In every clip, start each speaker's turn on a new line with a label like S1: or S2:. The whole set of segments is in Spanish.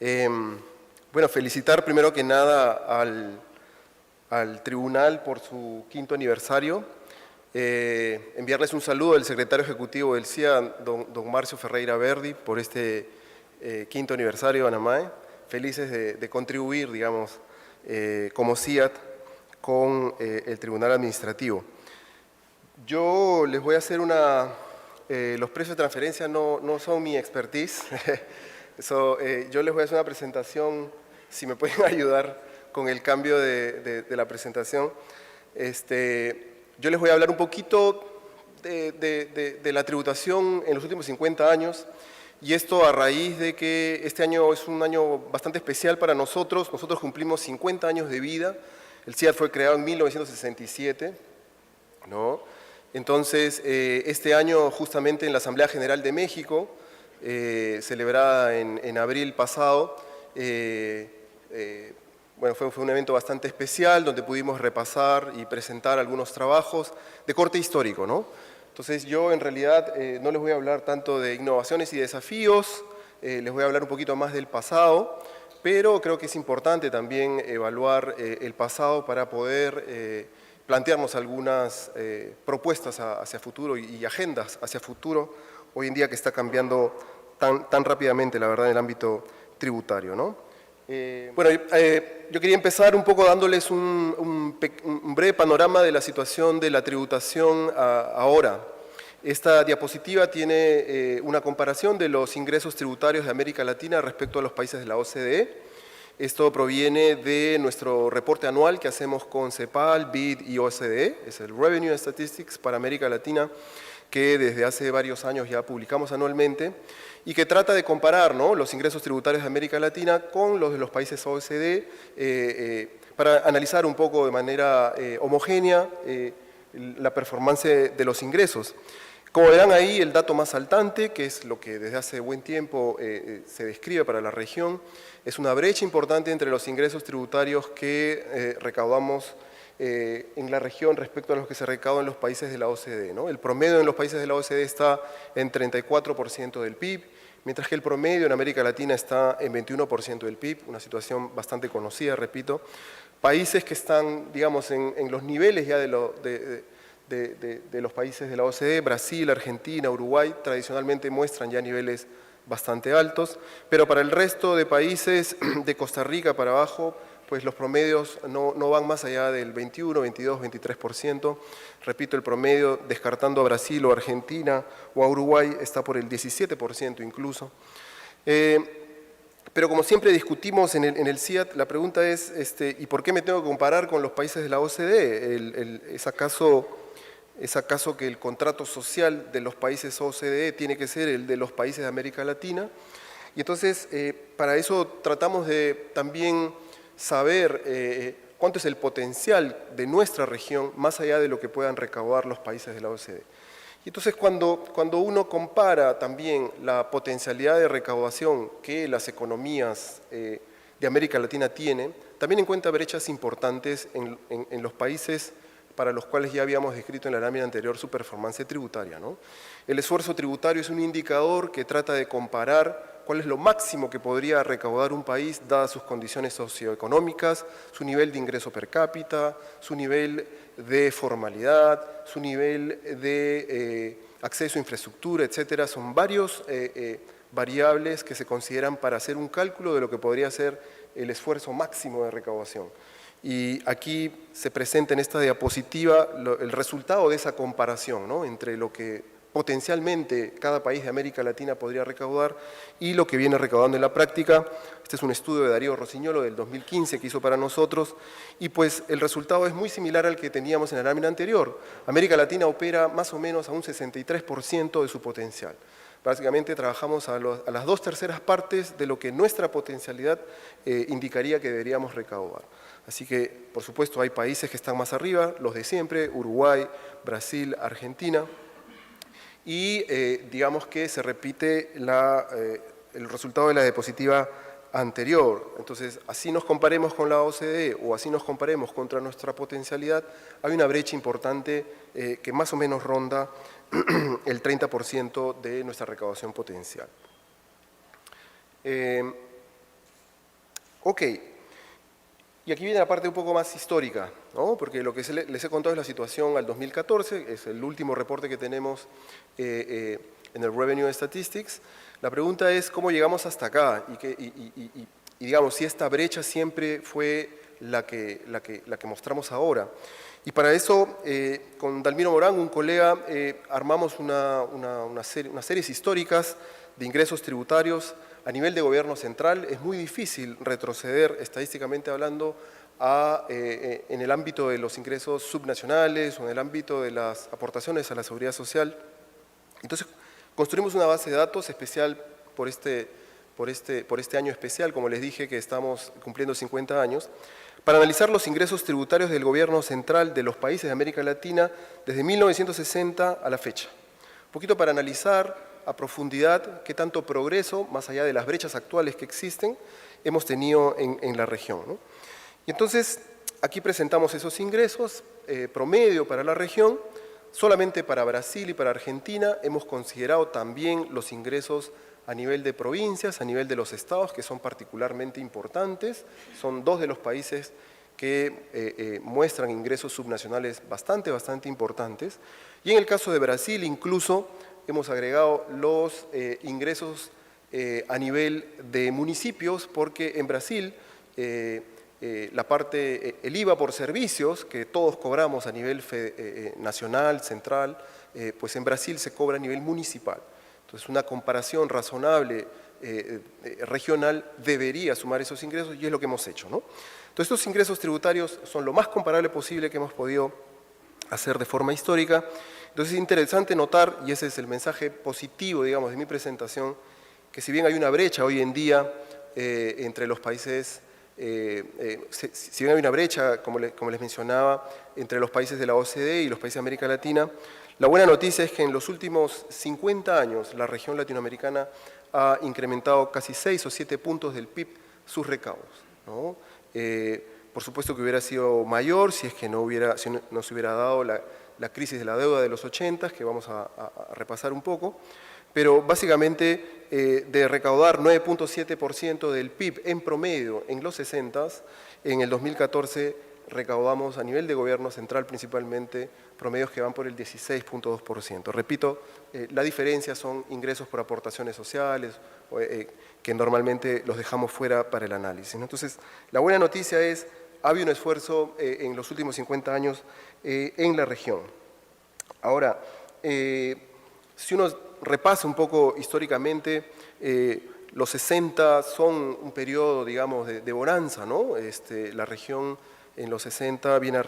S1: Bueno, felicitar primero que nada al tribunal por su 5º aniversario. Enviarles un saludo al secretario ejecutivo del CIA, don Marcio Ferreira Verdi, por este 5º aniversario de ANAMAE. Felices de contribuir, digamos, como CIAT con el tribunal administrativo. Yo les voy a hacer los precios de transferencia no son mi expertise. Yo les voy a hacer una presentación, si me pueden ayudar con el cambio de la presentación. Yo les voy a hablar un poquito de la tributación en los últimos 50 años, y esto a raíz de que este año es un año bastante especial para nosotros. Nosotros cumplimos 50 años de vida. El CIAT fue creado en 1967, ¿no? Entonces, este año justamente en la Asamblea General de México, celebrada en abril pasado, bueno, fue un evento bastante especial donde pudimos repasar y presentar algunos trabajos de corte histórico, ¿no? Entonces yo en realidad no les voy a hablar tanto de innovaciones y desafíos, les voy a hablar un poquito más del pasado, pero creo que es importante también evaluar el pasado para poder plantearnos algunas propuestas hacia futuro y agendas hacia futuro, hoy en día que está cambiando tan rápidamente, la verdad, en el ámbito tributario, ¿no? Bueno, yo quería empezar un poco dándoles un breve panorama de la situación de la tributación ahora. Esta diapositiva tiene una comparación de los ingresos tributarios de América Latina respecto a los países de la OCDE. Esto proviene de nuestro reporte anual que hacemos con CEPAL, BID y OCDE, es el Revenue Statistics para América Latina, que desde hace varios años ya publicamos anualmente, y que trata de comparar, ¿no?, los ingresos tributarios de América Latina con los de los países OECD, para analizar un poco de manera homogénea la performance de los ingresos. Como verán ahí, el dato más saltante, que es lo que desde hace buen tiempo se describe para la región, es una brecha importante entre los ingresos tributarios que recaudamos en la región respecto a los que se recaudan en los países de la OCDE, ¿no? El promedio en los países de la OCDE está en 34% del PIB, mientras que el promedio en América Latina está en 21% del PIB, una situación bastante conocida, repito. Países que están, digamos, en los niveles ya de los países de la OCDE, Brasil, Argentina, Uruguay, tradicionalmente muestran ya niveles bastante altos, pero para el resto de países, de Costa Rica para abajo, pues los promedios no van más allá del 21, 22, 23%. Repito, el promedio, descartando a Brasil o Argentina o a Uruguay, está por el 17% incluso. Pero como siempre discutimos en el CIAT, la pregunta es, ¿y por qué me tengo que comparar con los países de la OCDE? ¿Es acaso que el contrato social de los países OCDE tiene que ser el de los países de América Latina? Y entonces, para eso tratamos de también saber cuánto es el potencial de nuestra región más allá de lo que puedan recaudar los países de la OCDE. Y entonces cuando uno compara también la potencialidad de recaudación que las economías de América Latina tienen, también encuentra brechas importantes en los países para los cuales ya habíamos descrito en la lámina anterior su performance tributaria, ¿no? El esfuerzo tributario es un indicador que trata de comparar cuál es lo máximo que podría recaudar un país dadas sus condiciones socioeconómicas, su nivel de ingreso per cápita, su nivel de formalidad, su nivel de acceso a infraestructura, etcétera. Son varios variables que se consideran para hacer un cálculo de lo que podría ser el esfuerzo máximo de recaudación. Y aquí se presenta en esta diapositiva el resultado de esa comparación, ¿no?, entre lo que potencialmente cada país de América Latina podría recaudar y lo que viene recaudando en la práctica. Este es un estudio de Darío Rossignolo del 2015 que hizo para nosotros, y pues el resultado es muy similar al que teníamos en la lámina anterior. América Latina opera más o menos a un 63% de su potencial. Básicamente trabajamos a las 2/3 partes de lo que nuestra potencialidad indicaría que deberíamos recaudar. Así que, por supuesto, hay países que están más arriba, los de siempre, Uruguay, Brasil, Argentina, y digamos que se repite el resultado de la diapositiva anterior. Entonces, así nos comparemos con la OCDE o así nos comparemos contra nuestra potencialidad, hay una brecha importante que más o menos ronda el 30% de nuestra recaudación potencial. Ok, y aquí viene la parte un poco más histórica, ¿no? Porque lo que les he contado es la situación al 2014, es el último reporte que tenemos en el Revenue Statistics. La pregunta es cómo llegamos hasta acá y digamos, si esta brecha siempre fue la que mostramos ahora. Y para eso, con Dalmiro Morán, un colega, armamos unas series históricas de ingresos tributarios a nivel de gobierno central. Es muy difícil retroceder, estadísticamente hablando, en el ámbito de los ingresos subnacionales o en el ámbito de las aportaciones a la seguridad social. Entonces, construimos una base de datos especial por este año especial, como les dije, que estamos cumpliendo 50 años, para analizar los ingresos tributarios del gobierno central de los países de América Latina desde 1960 a la fecha. Un poquito para analizar a profundidad qué tanto progreso, más allá de las brechas actuales que existen, hemos tenido en la región, ¿no? Y entonces, aquí presentamos esos ingresos promedio para la región. Solamente para Brasil y para Argentina hemos considerado también los ingresos a nivel de provincias, a nivel de los estados, que son particularmente importantes. Son dos de los países que muestran ingresos subnacionales bastante importantes. Y en el caso de Brasil, incluso, hemos agregado los ingresos a nivel de municipios, porque en Brasil la parte, el IVA por servicios, que todos cobramos a nivel nacional, central, pues en Brasil se cobra a nivel municipal. Entonces, una comparación razonable regional debería sumar esos ingresos y es lo que hemos hecho, ¿no? Entonces, estos ingresos tributarios son lo más comparable posible que hemos podido hacer de forma histórica. Entonces, es interesante notar, y ese es el mensaje positivo, digamos, de mi presentación, que si bien hay una brecha hoy en día entre los países, si bien hay una brecha, como les mencionaba, entre los países de la OCDE y los países de América Latina, la buena noticia es que en los últimos 50 años la región latinoamericana ha incrementado casi 6 o 7 puntos del PIB sus recaudos, ¿no? Por supuesto que hubiera sido mayor si es que no se hubiera dado la crisis de la deuda de los 80, que vamos a repasar un poco, pero básicamente de recaudar 9.7% del PIB en promedio en los 60, en el 2014 recaudamos a nivel de gobierno central principalmente promedios que van por el 16.2%. Repito, la diferencia son ingresos por aportaciones sociales, que normalmente los dejamos fuera para el análisis, ¿no? Entonces, la buena noticia es, ha habido un esfuerzo en los últimos 50 años en la región. Ahora, si uno repasa un poco históricamente, los 60 son un periodo, digamos, de bonanza, ¿no? La región en los 60 viene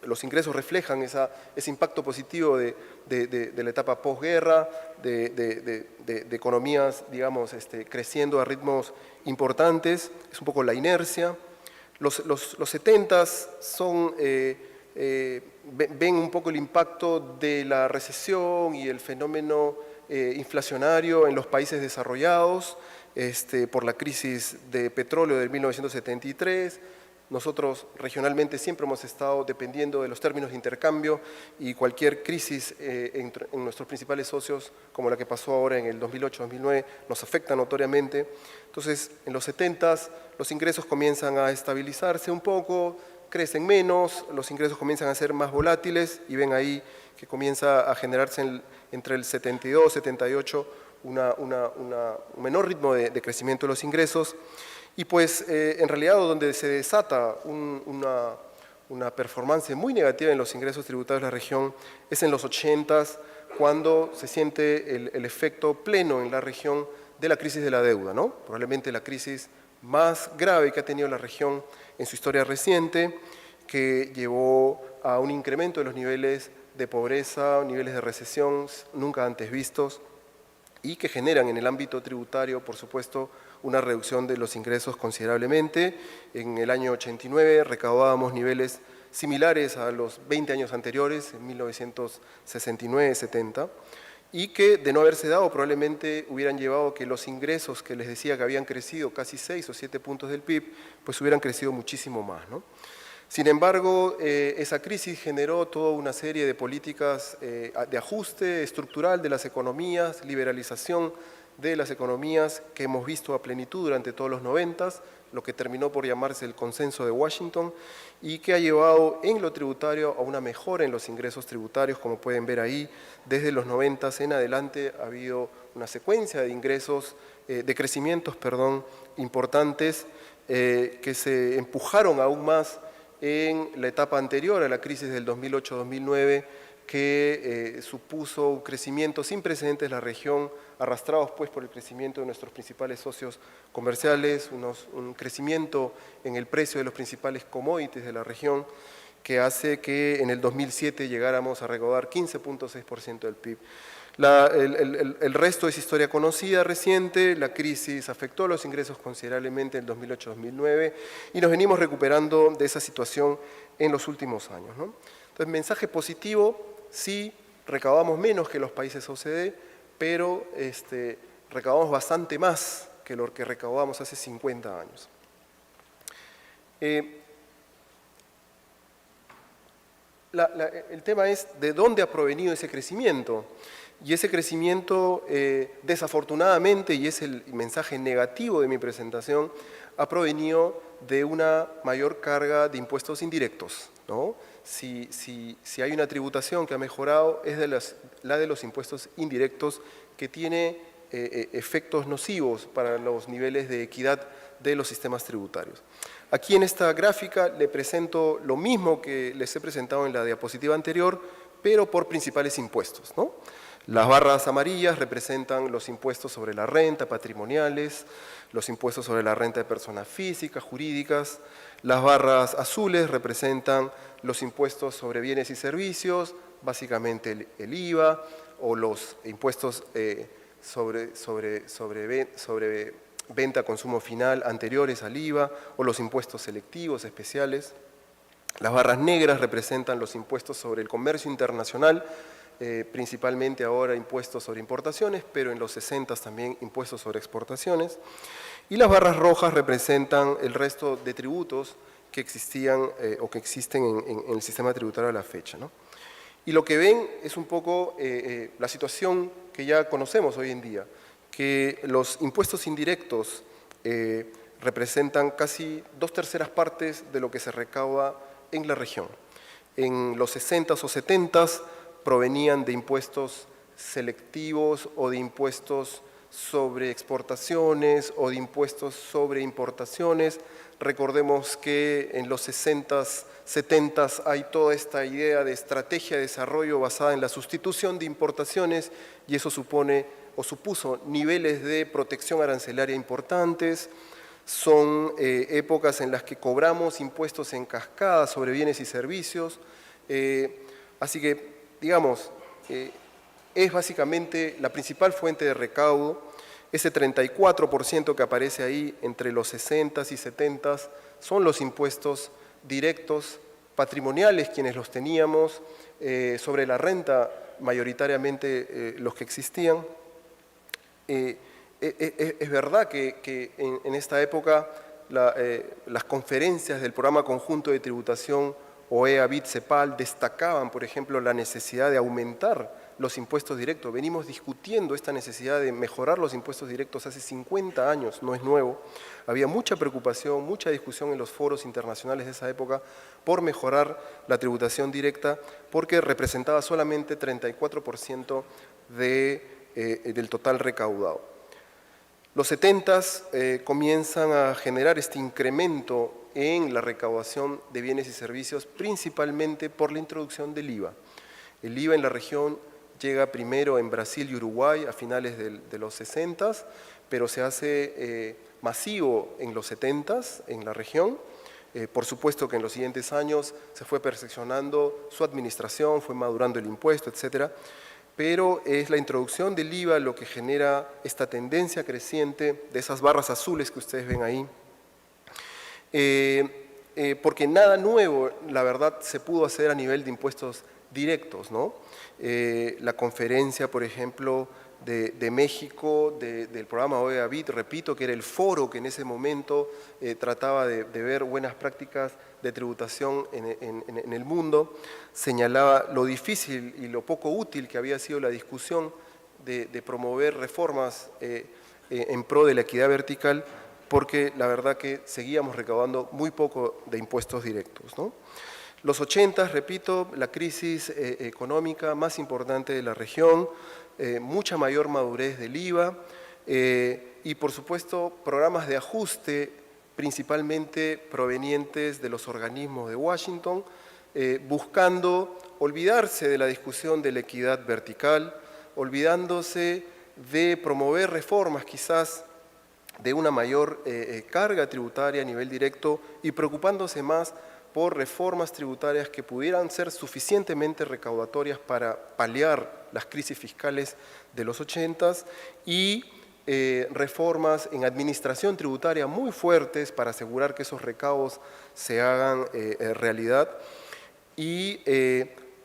S1: los ingresos reflejan ese impacto positivo de la etapa posguerra, de economías, digamos, creciendo a ritmos importantes, es un poco la inercia. Los 70 son, ven un poco el impacto de la recesión y el fenómeno inflacionario en los países desarrollados por la crisis de petróleo de 1973. Nosotros regionalmente siempre hemos estado dependiendo de los términos de intercambio y cualquier crisis en nuestros principales socios, como la que pasó ahora en el 2008-2009, nos afecta notoriamente. Entonces, en los 70s los ingresos comienzan a estabilizarse un poco, crecen menos, los ingresos comienzan a ser más volátiles y ven ahí que comienza a generarse entre el 72 y 78 un menor ritmo de crecimiento de los ingresos. Y pues en realidad donde se desata una performance muy negativa en los ingresos tributarios de la región es en los 80s, cuando se siente el efecto pleno en la región de la crisis de la deuda, ¿no? Probablemente la crisis más grave que ha tenido la región en su historia reciente, que llevó a un incremento de los niveles de pobreza, niveles de recesión nunca antes vistos, y que generan en el ámbito tributario, por supuesto, una reducción de los ingresos considerablemente. En el año 89 recaudábamos niveles similares a los 20 años anteriores, en 1969-70, y que de no haberse dado probablemente hubieran llevado que los ingresos que les decía que habían crecido casi 6 o 7 puntos del PIB, pues hubieran crecido muchísimo más, ¿no? Sin embargo, esa crisis generó toda una serie de políticas de ajuste estructural de las economías, liberalización de las economías que hemos visto a plenitud durante todos los 90, lo que terminó por llamarse el consenso de Washington, y que ha llevado en lo tributario a una mejora en los ingresos tributarios, como pueden ver ahí. Desde los 90 en adelante ha habido una secuencia de ingresos, de crecimientos, importantes, que se empujaron aún más en la etapa anterior a la crisis del 2008-2009, que supuso un crecimiento sin precedentes en la región, arrastrados pues por el crecimiento de nuestros principales socios comerciales, un crecimiento en el precio de los principales commodities de la región, que hace que en el 2007 llegáramos a recaudar 15.6% del PIB. El resto es historia conocida, reciente. La crisis afectó los ingresos considerablemente en el 2008-2009 y nos venimos recuperando de esa situación en los últimos años, ¿no? Entonces, mensaje positivo: sí, recaudamos menos que los países OCDE, pero recaudamos bastante más que lo que recaudamos hace 50 años. El tema es de dónde ha provenido ese crecimiento. Y ese crecimiento, desafortunadamente, y es el mensaje negativo de mi presentación, ha provenido de una mayor carga de impuestos indirectos, ¿no? Si hay una tributación que ha mejorado, es la de los impuestos indirectos, que tiene efectos nocivos para los niveles de equidad de los sistemas tributarios. Aquí en esta gráfica le presento lo mismo que les he presentado en la diapositiva anterior, pero por principales impuestos, ¿no? Las barras amarillas representan los impuestos sobre la renta, patrimoniales, los impuestos sobre la renta de personas físicas, jurídicas. Las barras azules representan los impuestos sobre bienes y servicios, básicamente el IVA, o los impuestos sobre venta a consumo final anteriores al IVA, o los impuestos selectivos especiales. Las barras negras representan los impuestos sobre el comercio internacional, principalmente ahora impuestos sobre importaciones, pero en los 60 también impuestos sobre exportaciones. Y las barras rojas representan el resto de tributos que existían o que existen en el sistema tributario a la fecha, ¿no? Y lo que ven es un poco la situación que ya conocemos hoy en día, que los impuestos indirectos representan casi 2/3 partes de lo que se recauda en la región. En los 60s o 70s provenían de impuestos selectivos o de impuestos sobre exportaciones o de impuestos sobre importaciones. Recordemos que en los 60s, 70s hay toda esta idea de estrategia de desarrollo basada en la sustitución de importaciones, y eso supone o supuso niveles de protección arancelaria importantes. Son épocas en las que cobramos impuestos en cascada sobre bienes y servicios. Así que, digamos, es básicamente la principal fuente de recaudo. Ese 34% que aparece ahí entre los 60s y 70s son los impuestos directos patrimoniales, quienes los teníamos, sobre la renta mayoritariamente los que existían. Es verdad que en esta época las conferencias del Programa Conjunto de Tributación OEA, BIT, CEPAL destacaban, por ejemplo, la necesidad de aumentar los impuestos directos. Venimos discutiendo esta necesidad de mejorar los impuestos directos hace 50 años, no es nuevo. Había mucha preocupación, mucha discusión en los foros internacionales de esa época por mejorar la tributación directa, porque representaba solamente 34% del total recaudado. Los 70s comienzan a generar este incremento en la recaudación de bienes y servicios, principalmente por la introducción del IVA. El IVA en la región llega primero en Brasil y Uruguay a finales de los 60s, pero se hace masivo en los 70s en la región. Por supuesto que en los siguientes años se fue perfeccionando su administración, fue madurando el impuesto, etcétera. Pero es la introducción del IVA lo que genera esta tendencia creciente de esas barras azules que ustedes ven ahí. Porque nada nuevo, la verdad, se pudo hacer a nivel de impuestos directos, ¿no? La conferencia, por ejemplo, de México, del programa OEA BIT, repito, que era el foro que en ese momento trataba de ver buenas prácticas de tributación en el mundo, señalaba lo difícil y lo poco útil que había sido la discusión de promover reformas en pro de la equidad vertical, porque la verdad que seguíamos recaudando muy poco de impuestos directos, ¿no? Los 80, repito, la crisis económica más importante de la región, mucha mayor madurez del IVA y, por supuesto, programas de ajuste principalmente provenientes de los organismos de Washington, buscando olvidarse de la discusión de la equidad vertical, olvidándose de promover reformas quizás de una mayor carga tributaria a nivel directo y preocupándose más por reformas tributarias que pudieran ser suficientemente recaudatorias para paliar las crisis fiscales de los 80s y reformas en administración tributaria muy fuertes para asegurar que esos recaudos se hagan realidad y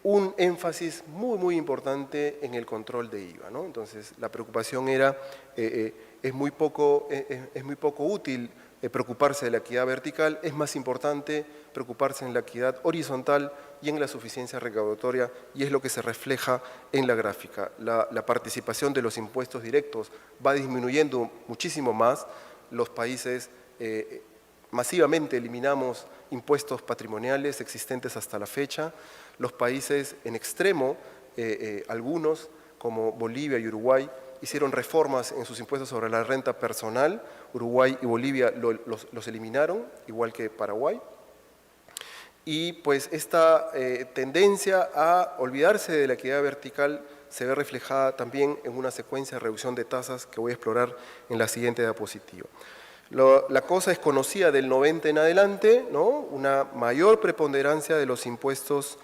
S1: un énfasis muy importante en el control de IVA, ¿no? Entonces, la preocupación era, es muy poco útil preocuparse de la equidad vertical, es más importante preocuparse en la equidad horizontal y en la suficiencia recaudatoria, y es lo que se refleja en la gráfica. La participación de los impuestos directos va disminuyendo muchísimo más. Los países masivamente eliminamos impuestos patrimoniales existentes hasta la fecha. Los países en extremo, algunos como Bolivia y Uruguay, hicieron reformas en sus impuestos sobre la renta personal. Uruguay y Bolivia los eliminaron, igual que Paraguay. Y pues esta tendencia a olvidarse de la equidad vertical se ve reflejada también en una secuencia de reducción de tasas que voy a explorar en la siguiente diapositiva. La cosa es conocida del 90 en adelante, ¿no? Una mayor preponderancia de los impuestos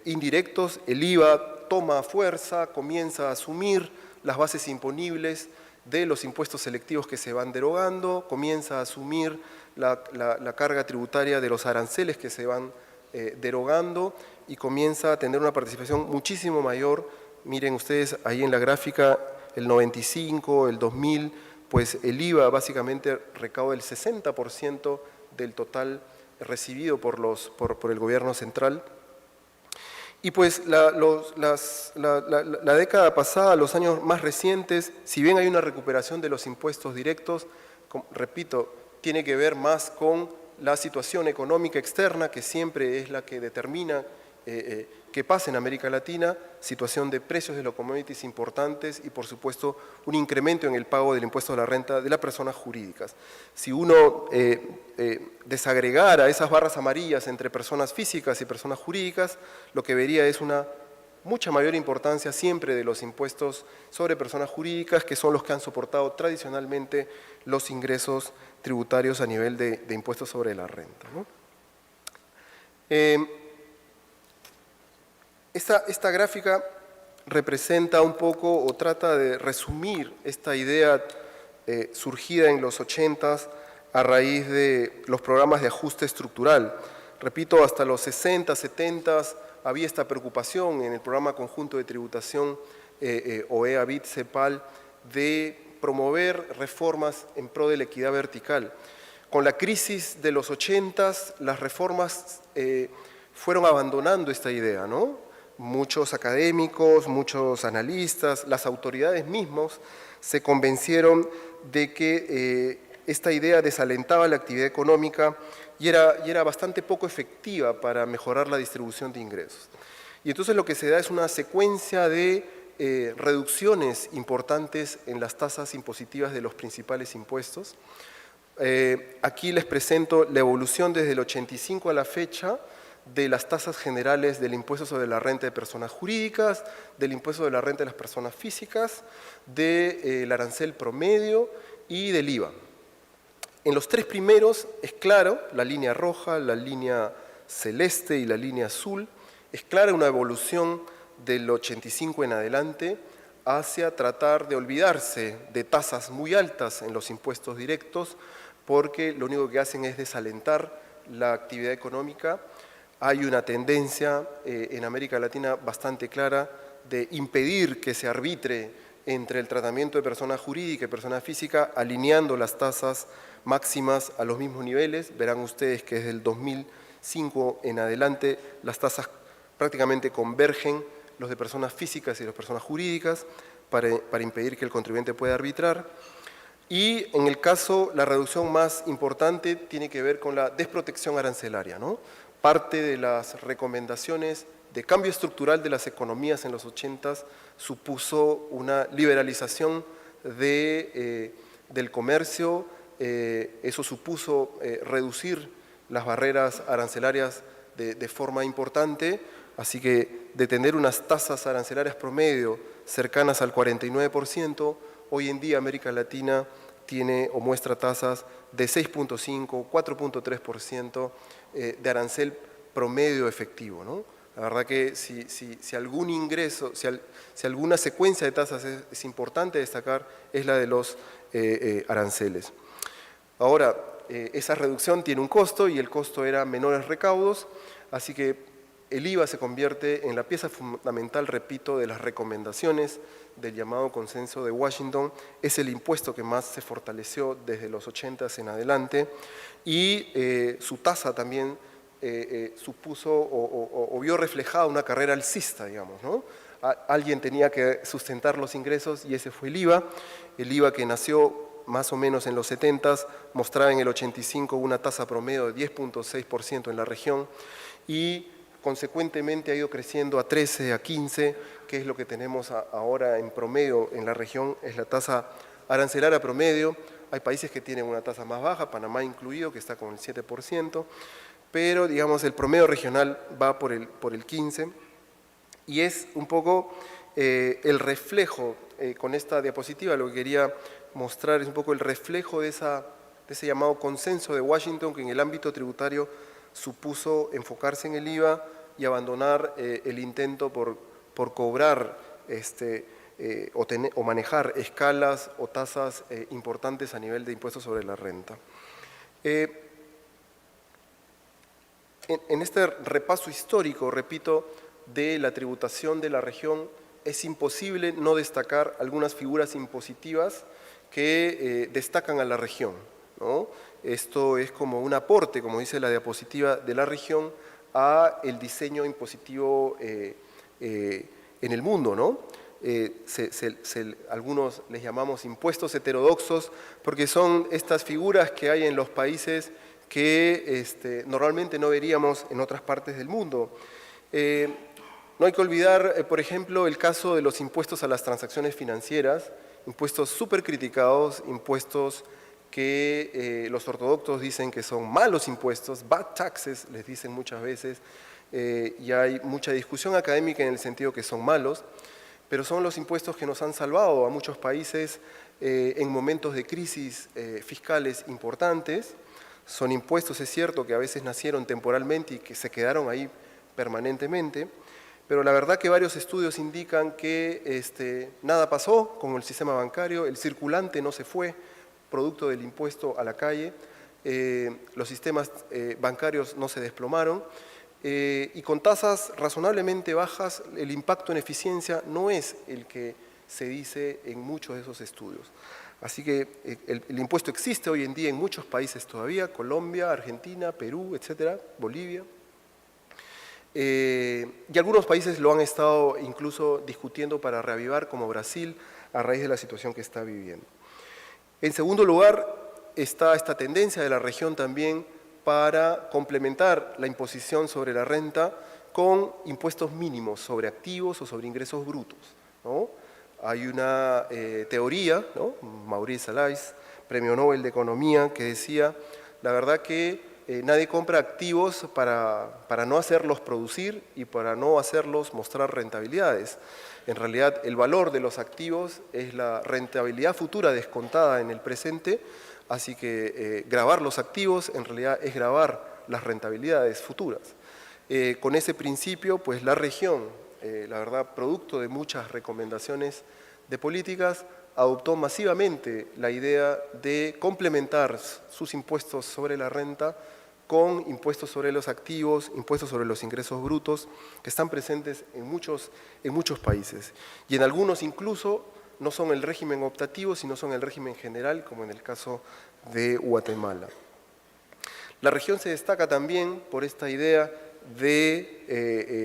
S1: indirectos, el IVA toma fuerza, comienza a asumir las bases imponibles de los impuestos selectivos que se van derogando, comienza a asumir la carga tributaria de los aranceles que se van derogando y comienza a tener una participación muchísimo mayor. Miren ustedes ahí en la gráfica, el 95, el 2000, pues el IVA básicamente recauda el 60% del total recibido por el gobierno central. Y pues la década pasada, los años más recientes, si bien hay una recuperación de los impuestos directos, repito, tiene que ver más con la situación económica externa, que siempre es la que determina qué pasa en América Latina, situación de precios de los commodities importantes y, por supuesto, un incremento en el pago del impuesto a la renta de las personas jurídicas. Si uno desagregara esas barras amarillas entre personas físicas y personas jurídicas, lo que vería es una mucha mayor importancia siempre de los impuestos sobre personas jurídicas, que son los que han soportado tradicionalmente los ingresos tributarios a nivel de impuestos sobre la renta, ¿no? Esta gráfica representa un poco o trata de resumir esta idea surgida en los 80s a raíz de los programas de ajuste estructural. Repito, hasta los 60, 70s había esta preocupación en el programa conjunto de tributación OEA, BIT, CEPAL, de promover reformas en pro de la equidad vertical. Con la crisis de los 80s, las reformas fueron abandonando esta idea, ¿no? Muchos académicos, muchos analistas, las autoridades mismos se convencieron de que esta idea desalentaba la actividad económica y era bastante poco efectiva para mejorar la distribución de ingresos. Y entonces lo que se da es una secuencia de reducciones importantes en las tasas impositivas de los principales impuestos. Aquí les presento la evolución desde el 85 a la fecha de las tasas generales del impuesto sobre la renta de personas jurídicas, del impuesto de la renta de las personas físicas, del arancel promedio y del IVA. En los tres primeros es claro, la línea roja, la línea celeste y la línea azul, es clara una evolución del 85 en adelante hacia tratar de olvidarse de tasas muy altas en los impuestos directos, porque lo único que hacen es desalentar la actividad económica. Hay una tendencia en América Latina bastante clara de impedir que se arbitre entre el tratamiento de persona jurídica y persona física, alineando las tasas máximas a los mismos niveles. Verán ustedes que desde el 2005 en adelante las tasas prácticamente convergen, los de personas físicas y las personas jurídicas, para impedir que el contribuyente pueda arbitrar. Y en el caso, la reducción más importante tiene que ver con la desprotección arancelaria, ¿no? Parte de las recomendaciones de cambio estructural de las economías en los 80s supuso una liberalización del comercio, eso supuso reducir las barreras arancelarias de forma importante, así que de tener unas tasas arancelarias promedio cercanas al 49%, hoy en día América Latina tiene o muestra tasas de 6.5, 4.3% de arancel promedio efectivo, ¿no? La verdad que si algún ingreso, si alguna secuencia de tasas es importante destacar, es la de los aranceles. Ahora, esa reducción tiene un costo y el costo era menores recaudos, así que el IVA se convierte en la pieza fundamental, repito, de las recomendaciones del llamado consenso de Washington. Es el impuesto que más se fortaleció desde los 80s en adelante y su tasa también supuso o vio reflejada una carrera alcista, digamos, ¿no? Alguien tenía que sustentar los ingresos y ese fue el IVA que nació más o menos en los 70s, mostraba en el 85 una tasa promedio de 10.6% en la región y consecuentemente ha ido creciendo a 13, a 15, que es lo que tenemos ahora en promedio en la región, es la tasa arancelaria promedio. Hay países que tienen una tasa más baja, Panamá incluido, que está con el 7%, pero digamos el promedio regional va por el 15%, y es un poco el reflejo, con esta diapositiva lo que quería mostrar es un poco el reflejo de ese llamado consenso de Washington, que en el ámbito tributario supuso enfocarse en el IVA y abandonar el intento por cobrar o manejar escalas o tasas importantes a nivel de impuestos sobre la renta. En este repaso histórico, repito, de la tributación de la región, es imposible no destacar algunas figuras impositivas que destacan a la región, ¿no? Esto es como un aporte, como dice la diapositiva, de la región a el diseño impositivo en el mundo, ¿no? Algunos les llamamos impuestos heterodoxos porque son estas figuras que hay en los países que normalmente no veríamos en otras partes del mundo. No hay que olvidar, por ejemplo, el caso de los impuestos a las transacciones financieras, impuestos súper criticados, impuestos que los ortodoxos dicen que son malos impuestos, bad taxes, les dicen muchas veces, y hay mucha discusión académica en el sentido que son malos, pero son los impuestos que nos han salvado a muchos países en momentos de crisis fiscales importantes. Son impuestos, es cierto, que a veces nacieron temporalmente y que se quedaron ahí permanentemente, pero la verdad que varios estudios indican que nada pasó con el sistema bancario, el circulante no se fue, producto del impuesto a la calle, los sistemas bancarios no se desplomaron y con tasas razonablemente bajas el impacto en eficiencia no es el que se dice en muchos de esos estudios. Así que el impuesto existe hoy en día en muchos países todavía, Colombia, Argentina, Perú, etcétera, Bolivia. Y algunos países lo han estado incluso discutiendo para reavivar, como Brasil, a raíz de la situación que está viviendo. En segundo lugar, está esta tendencia de la región también para complementar la imposición sobre la renta con impuestos mínimos sobre activos o sobre ingresos brutos, ¿no? Hay una teoría, ¿no? Maurice Allais, Premio Nobel de Economía, que decía, la verdad que nadie compra activos para no hacerlos producir y para no hacerlos mostrar rentabilidades. En realidad, el valor de los activos es la rentabilidad futura descontada en el presente, así que gravar los activos en realidad es gravar las rentabilidades futuras. Con ese principio, pues la región, la verdad, producto de muchas recomendaciones de políticas, adoptó masivamente la idea de complementar sus impuestos sobre la renta con impuestos sobre los activos, impuestos sobre los ingresos brutos, que están presentes en muchos países. Y en algunos incluso no son el régimen optativo, sino son el régimen general, como en el caso de Guatemala. La región se destaca también por esta idea de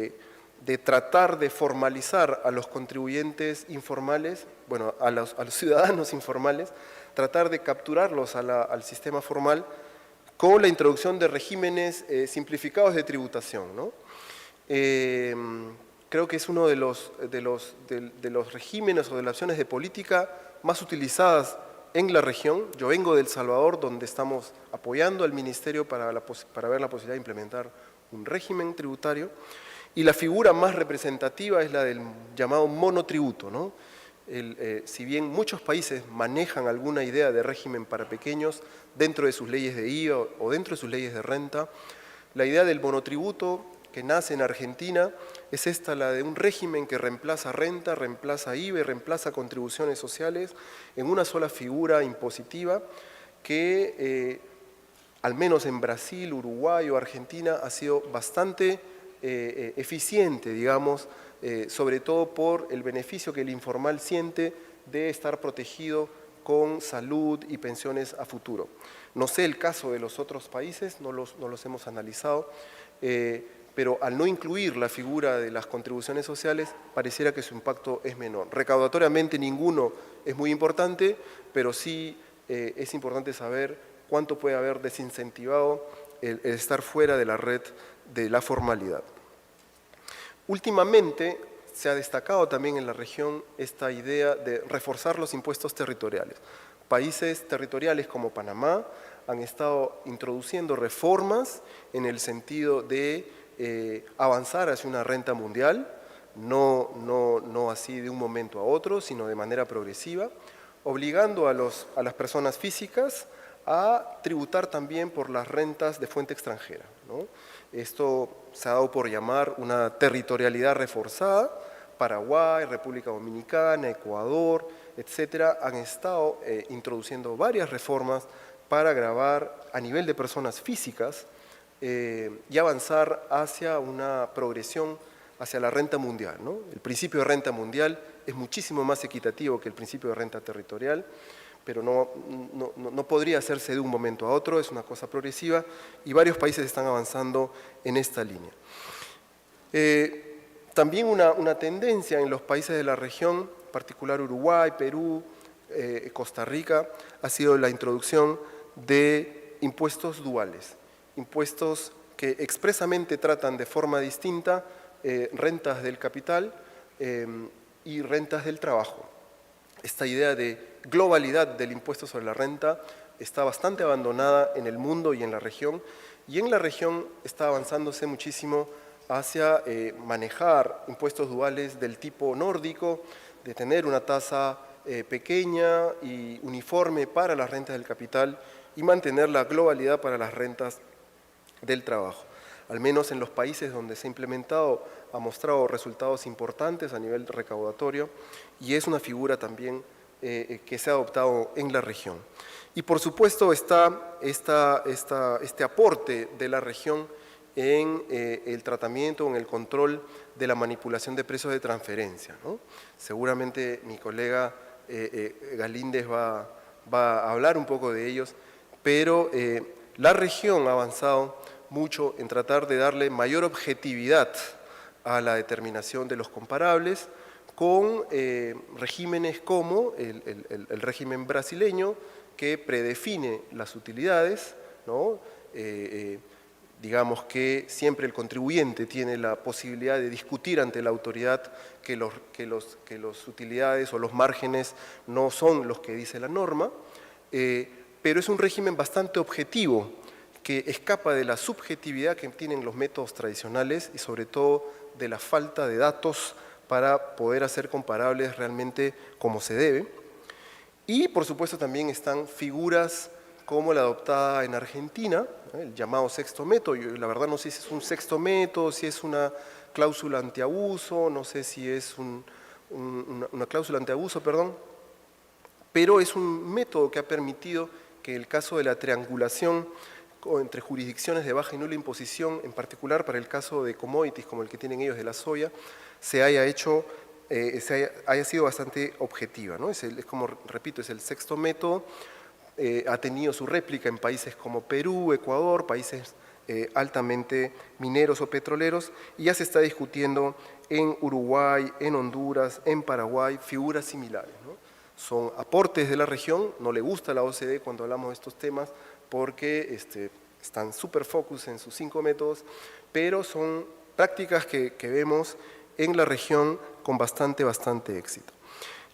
S1: de tratar de formalizar a los contribuyentes informales, bueno, a los ciudadanos informales, tratar de capturarlos al sistema formal con la introducción de regímenes simplificados de tributación, ¿no? Creo que es uno de los regímenes o de las opciones de política más utilizadas en la región. Yo vengo de El Salvador, donde estamos apoyando al Ministerio para ver la posibilidad de implementar un régimen tributario, y la figura más representativa es la del llamado monotributo, ¿no? Si bien muchos países manejan alguna idea de régimen para pequeños dentro de sus leyes de IVA o dentro de sus leyes de renta, la idea del monotributo que nace en Argentina es esta, la de un régimen que reemplaza renta, reemplaza IVA y reemplaza contribuciones sociales en una sola figura impositiva que al menos en Brasil, Uruguay o Argentina ha sido bastante eficiente, digamos, sobre todo por el beneficio que el informal siente de estar protegido con salud y pensiones a futuro. No sé el caso de los otros países, no los hemos analizado, pero al no incluir la figura de las contribuciones sociales, pareciera que su impacto es menor. Recaudatoriamente ninguno es muy importante, pero sí es importante saber cuánto puede haber desincentivado el estar fuera de la red de la formalidad. Últimamente se ha destacado también en la región esta idea de reforzar los impuestos territoriales. Países territoriales como Panamá han estado introduciendo reformas en el sentido de avanzar hacia una renta mundial, no así de un momento a otro, sino de manera progresiva, obligando a las personas físicas a tributar también por las rentas de fuente extranjera, ¿no? Esto se ha dado por llamar una territorialidad reforzada. Paraguay, República Dominicana, Ecuador, etcétera, han estado introduciendo varias reformas para gravar a nivel de personas físicas y avanzar hacia una progresión hacia la renta mundial, ¿no? El principio de renta mundial es muchísimo más equitativo que el principio de renta territorial, pero no podría hacerse de un momento a otro, es una cosa progresiva y varios países están avanzando en esta línea. También una tendencia en los países de la región, en particular Uruguay, Perú, Costa Rica, ha sido la introducción de impuestos duales, impuestos que expresamente tratan de forma distinta rentas del capital y rentas del trabajo. Esta idea de globalidad del impuesto sobre la renta está bastante abandonada en el mundo y en la región está avanzándose muchísimo hacia manejar impuestos duales del tipo nórdico, de tener una tasa pequeña y uniforme para las rentas del capital y mantener la globalidad para las rentas del trabajo. Al menos en los países donde se ha implementado, ha mostrado resultados importantes a nivel recaudatorio y es una figura también que se ha adoptado en la región. Y por supuesto está este aporte de la región en el tratamiento, en el control de la manipulación de precios de transferencia, ¿no? Seguramente mi colega Galíndez va a hablar un poco de ellos, pero la región ha avanzado mucho en tratar de darle mayor objetividad a la determinación de los comparables con regímenes como el régimen brasileño, que predefine las utilidades, ¿no? Digamos que siempre el contribuyente tiene la posibilidad de discutir ante la autoridad que las utilidades o los márgenes no son los que dice la norma, pero es un régimen bastante objetivo que escapa de la subjetividad que tienen los métodos tradicionales y sobre todo de la falta de datos para poder hacer comparables realmente como se debe. Y por supuesto también están figuras como la adoptada en Argentina, el llamado sexto método. Yo la verdad no sé si es un sexto método, si es una cláusula antiabuso, no sé si es una cláusula antiabuso, perdón, pero es un método que ha permitido que el caso de la triangulación entre jurisdicciones de baja y nula imposición, en particular para el caso de commodities como el que tienen ellos de la soya, se haya hecho, haya sido bastante objetiva, ¿no? Es como, repito, es el sexto método. ha tenido su réplica en países como Perú, Ecuador, países altamente mineros o petroleros, y ya se está discutiendo en Uruguay, en Honduras, en Paraguay, figuras similares, ¿no? Son aportes de la región, no le gusta a la OCDE cuando hablamos de estos temas porque están súper focus en sus 5 métodos, pero son prácticas que vemos en la región con bastante éxito.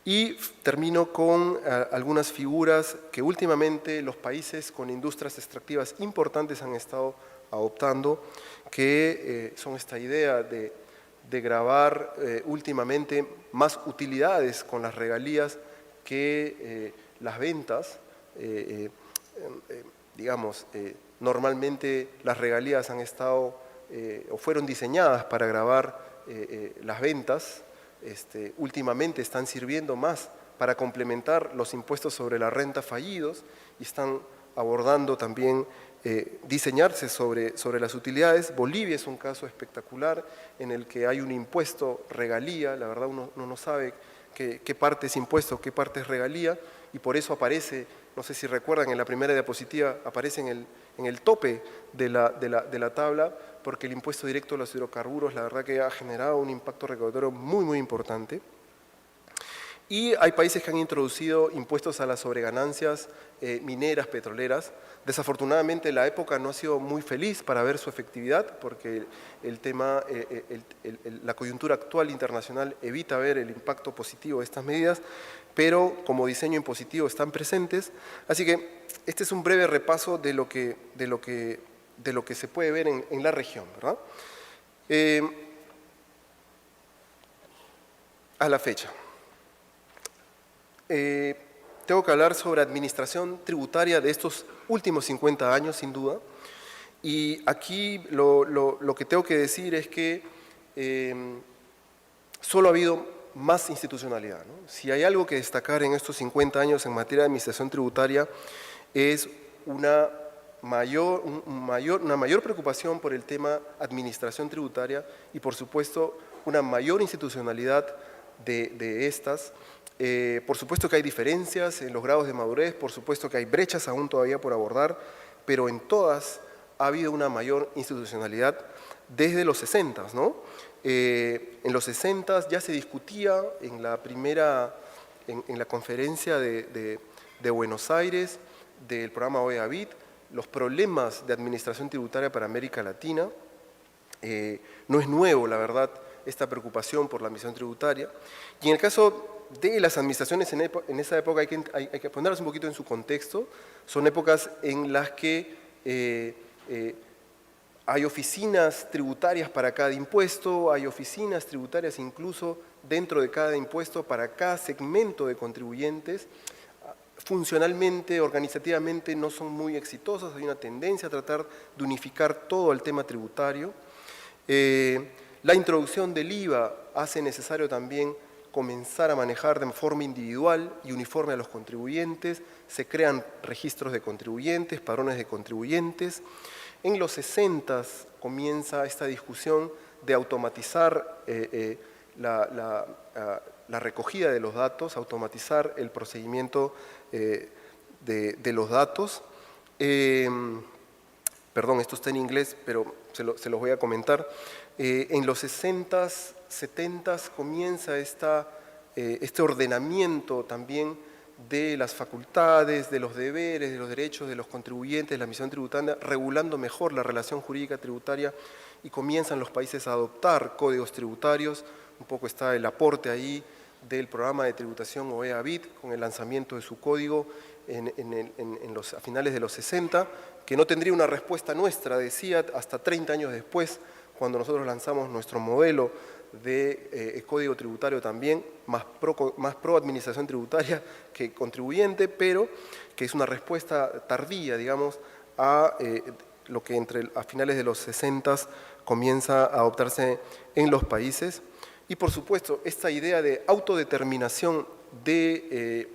S1: Y termino con algunas figuras que últimamente los países con industrias extractivas importantes han estado adoptando, que son esta idea de gravar últimamente más utilidades con las regalías que las ventas. Digamos, normalmente las regalías han estado o fueron diseñadas para gravar las ventas. Últimamente están sirviendo más para complementar los impuestos sobre la renta fallidos y están abordando también diseñarse sobre las utilidades. Bolivia es un caso espectacular en el que hay un impuesto regalía, la verdad uno no sabe qué parte es impuesto, qué parte es regalía, y por eso aparece, no sé si recuerdan, en la primera diapositiva aparece en el tope de la tabla, porque el impuesto directo a los hidrocarburos la verdad que ha generado un impacto recaudatorio muy importante. Y hay países que han introducido impuestos a las sobreganancias mineras, petroleras. Desafortunadamente la época no ha sido muy feliz para ver su efectividad, porque la coyuntura actual internacional evita ver el impacto positivo de estas medidas, pero como diseño impositivo están presentes. Así que este es un breve repaso de lo que se puede ver en la región, ¿verdad? A la fecha. Tengo que hablar sobre administración tributaria de estos últimos 50 años, sin duda. Y aquí lo que tengo que decir es que solo ha habido más institucionalidad, ¿no? Si hay algo que destacar en estos 50 años en materia de administración tributaria es una mayor preocupación por el tema administración tributaria y, por supuesto, una mayor institucionalidad de estas. Por supuesto que hay diferencias en los grados de madurez, por supuesto que hay brechas aún todavía por abordar, pero en todas ha habido una mayor institucionalidad desde los 60, ¿no? En los 60 ya se discutía en la conferencia de Buenos Aires del programa OEA-BIT los problemas de administración tributaria para América Latina. No es nuevo, la verdad, esta preocupación por la administración tributaria. Y en el caso de las administraciones en esa época hay que ponerlas un poquito en su contexto. Son épocas en las que hay oficinas tributarias para cada impuesto, hay oficinas tributarias incluso dentro de cada impuesto para cada segmento de contribuyentes. Funcionalmente, organizativamente no son muy exitosas, hay una tendencia a tratar de unificar todo el tema tributario. La introducción del IVA hace necesario también comenzar a manejar de forma individual y uniforme a los contribuyentes, se crean registros de contribuyentes, padrones de contribuyentes. En los 60 comienza esta discusión de automatizar la recogida de los datos, automatizar el procedimiento de los datos. Perdón, esto está en inglés, pero se los voy a comentar. En los 60s, 70s comienza este ordenamiento también de las facultades, de los deberes, de los derechos de los contribuyentes, de la administración tributaria, regulando mejor la relación jurídica tributaria, y comienzan los países a adoptar códigos tributarios. Un poco está el aporte ahí del programa de tributación OEA-BIT con el lanzamiento de su código a finales de los 60, que no tendría una respuesta nuestra, decía, hasta 30 años después, cuando nosotros lanzamos nuestro modelo de código tributario también, más pro administración tributaria que contribuyente, pero que es una respuesta tardía, digamos, a lo que a finales de los 60 comienza a adoptarse en los países. Y por supuesto, esta idea de autodeterminación de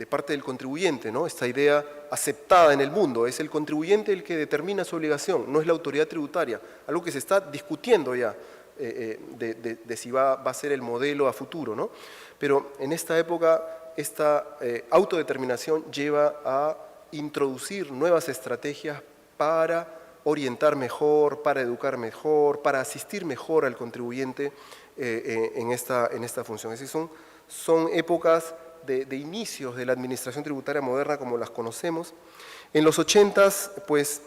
S1: parte del contribuyente, ¿no? Esta idea aceptada en el mundo, es el contribuyente el que determina su obligación, no es la autoridad tributaria, algo que se está discutiendo ya de si va a ser el modelo a futuro, ¿no? Pero en esta época esta autodeterminación lleva a introducir nuevas estrategias para orientar mejor, para educar mejor, para asistir mejor al contribuyente en esta función. Es decir, son épocas de inicios de la administración tributaria moderna como las conocemos. En los 80s, pues,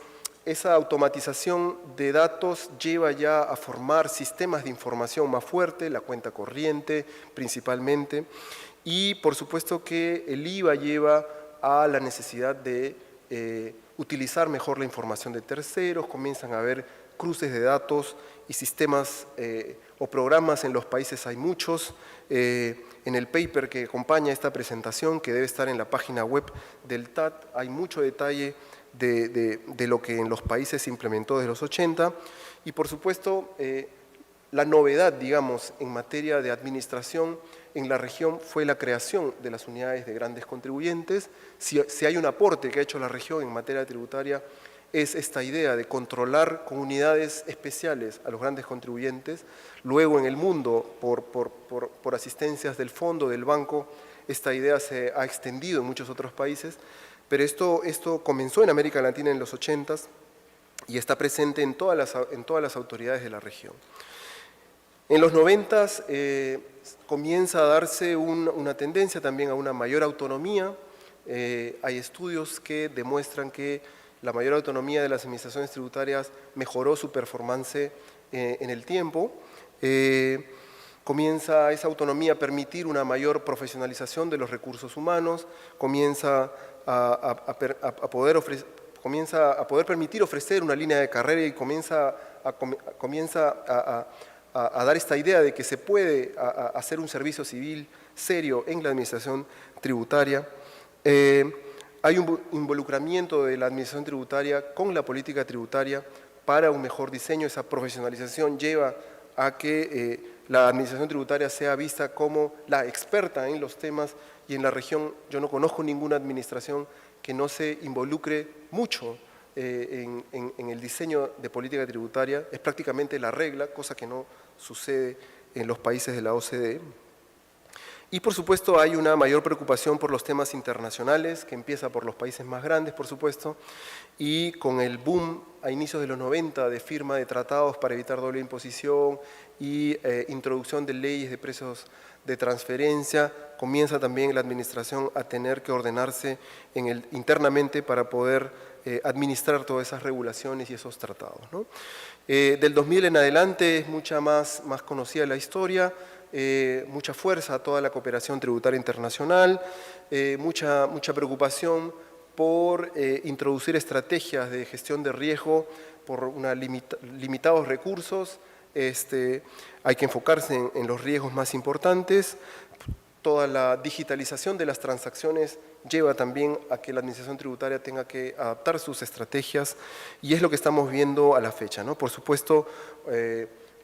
S1: esa automatización de datos lleva ya a formar sistemas de información más fuertes, la cuenta corriente principalmente, y por supuesto que el IVA lleva a la necesidad de utilizar mejor la información de terceros, comienzan a haber cruces de datos y sistemas o programas en los países hay muchos. En el paper que acompaña esta presentación, que debe estar en la página web del TAT, hay mucho detalle de lo que en los países se implementó desde los 80 y por supuesto la novedad, digamos, en materia de administración en la región fue la creación de las unidades de grandes contribuyentes. Si hay un aporte que ha hecho la región en materia tributaria es esta idea de controlar con unidades especiales a los grandes contribuyentes. Luego en el mundo, por asistencias del fondo, del banco, esta idea se ha extendido en muchos otros países, pero esto comenzó en América Latina en los 80s y está presente en todas las autoridades de la región. En los 90s comienza a darse una tendencia también a una mayor autonomía. Hay estudios que demuestran que la mayor autonomía de las administraciones tributarias mejoró su performance en el tiempo. Comienza esa autonomía a permitir una mayor profesionalización de los recursos humanos, comienza a poder permitir ofrecer una línea de carrera y comienza a dar esta idea de que se puede hacer un servicio civil serio en la administración tributaria. Hay un involucramiento de la administración tributaria con la política tributaria para un mejor diseño. Esa profesionalización lleva a que la administración tributaria sea vista como la experta en los temas y en la región yo no conozco ninguna administración que no se involucre mucho en el diseño de política tributaria. Es prácticamente la regla, cosa que no sucede en los países de la OCDE. Y por supuesto hay una mayor preocupación por los temas internacionales, que empieza por los países más grandes, por supuesto, y con el boom a inicios de los 90 de firma de tratados para evitar doble imposición y introducción de leyes de precios de transferencia, comienza también la administración a tener que ordenarse internamente para poder administrar todas esas regulaciones y esos tratados, ¿no? Del 2000 en adelante es mucha más conocida la historia, mucha fuerza a toda la cooperación tributaria internacional, mucha preocupación por introducir estrategias de gestión de riesgo por limitados recursos. Hay que enfocarse en los riesgos más importantes. Toda la digitalización de las transacciones lleva también a que la administración tributaria tenga que adaptar sus estrategias y es lo que estamos viendo a la fecha, ¿no? Por supuesto,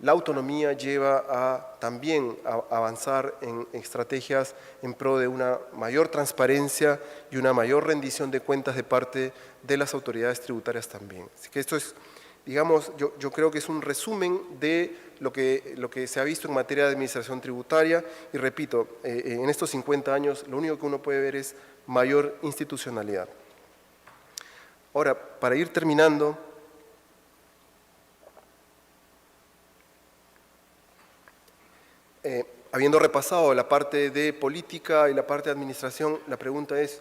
S1: la autonomía lleva también a avanzar en estrategias en pro de una mayor transparencia y una mayor rendición de cuentas de parte de las autoridades tributarias también. Así que esto es, digamos, yo creo que es un resumen de lo que se ha visto en materia de administración tributaria y repito, en estos 50 años lo único que uno puede ver es mayor institucionalidad. Ahora, para ir terminando, habiendo repasado la parte de política y la parte de administración, la pregunta es,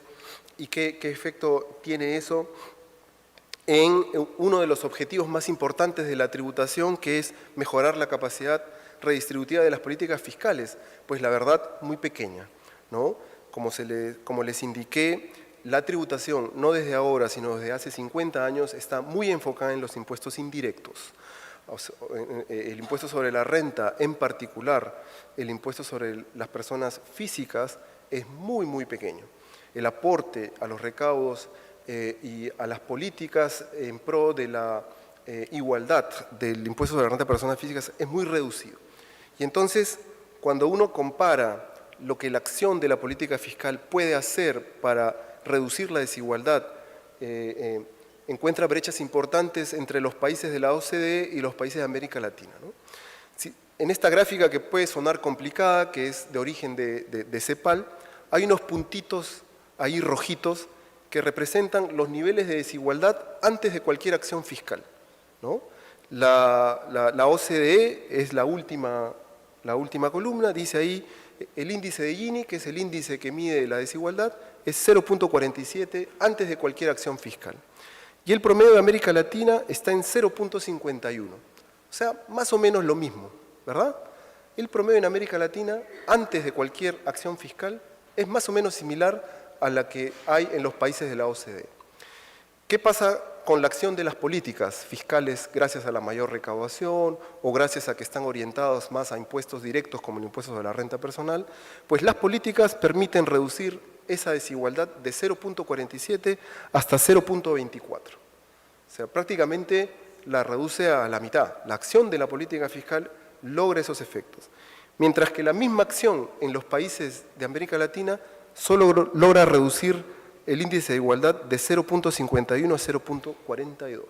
S1: ¿y qué efecto tiene eso en uno de los objetivos más importantes de la tributación, que es mejorar la capacidad redistributiva de las políticas fiscales? Pues la verdad, muy pequeña, ¿no? Como les indiqué, la tributación, no desde ahora, sino desde hace 50 años, está muy enfocada en los impuestos indirectos. El impuesto sobre la renta, en particular, el impuesto sobre las personas físicas, es muy pequeño. El aporte a los recaudos y a las políticas en pro de la igualdad del impuesto sobre la renta de personas físicas es muy reducido. Y entonces, cuando uno compara lo que la acción de la política fiscal puede hacer para reducir la desigualdad, encuentra brechas importantes entre los países de la OCDE y los países de América Latina, ¿no? En esta gráfica que puede sonar complicada, que es de origen de CEPAL, hay unos puntitos ahí rojitos que representan los niveles de desigualdad antes de cualquier acción fiscal, ¿no? La OCDE es la última columna, dice ahí el índice de Gini, que es el índice que mide la desigualdad, es 0.47 antes de cualquier acción fiscal. Y el promedio de América Latina está en 0.51, o sea, más o menos lo mismo, ¿verdad? El promedio en América Latina, antes de cualquier acción fiscal, es más o menos similar a la que hay en los países de la OCDE. ¿Qué pasa con la acción de las políticas fiscales gracias a la mayor recaudación o gracias a que están orientados más a impuestos directos como el impuesto de la renta personal? Pues las políticas permiten reducir esa desigualdad de 0.47 hasta 0.24. O sea, prácticamente la reduce a la mitad. La acción de la política fiscal logra esos efectos. Mientras que la misma acción en los países de América Latina solo logra reducir el índice de igualdad de 0.51 a 0.42.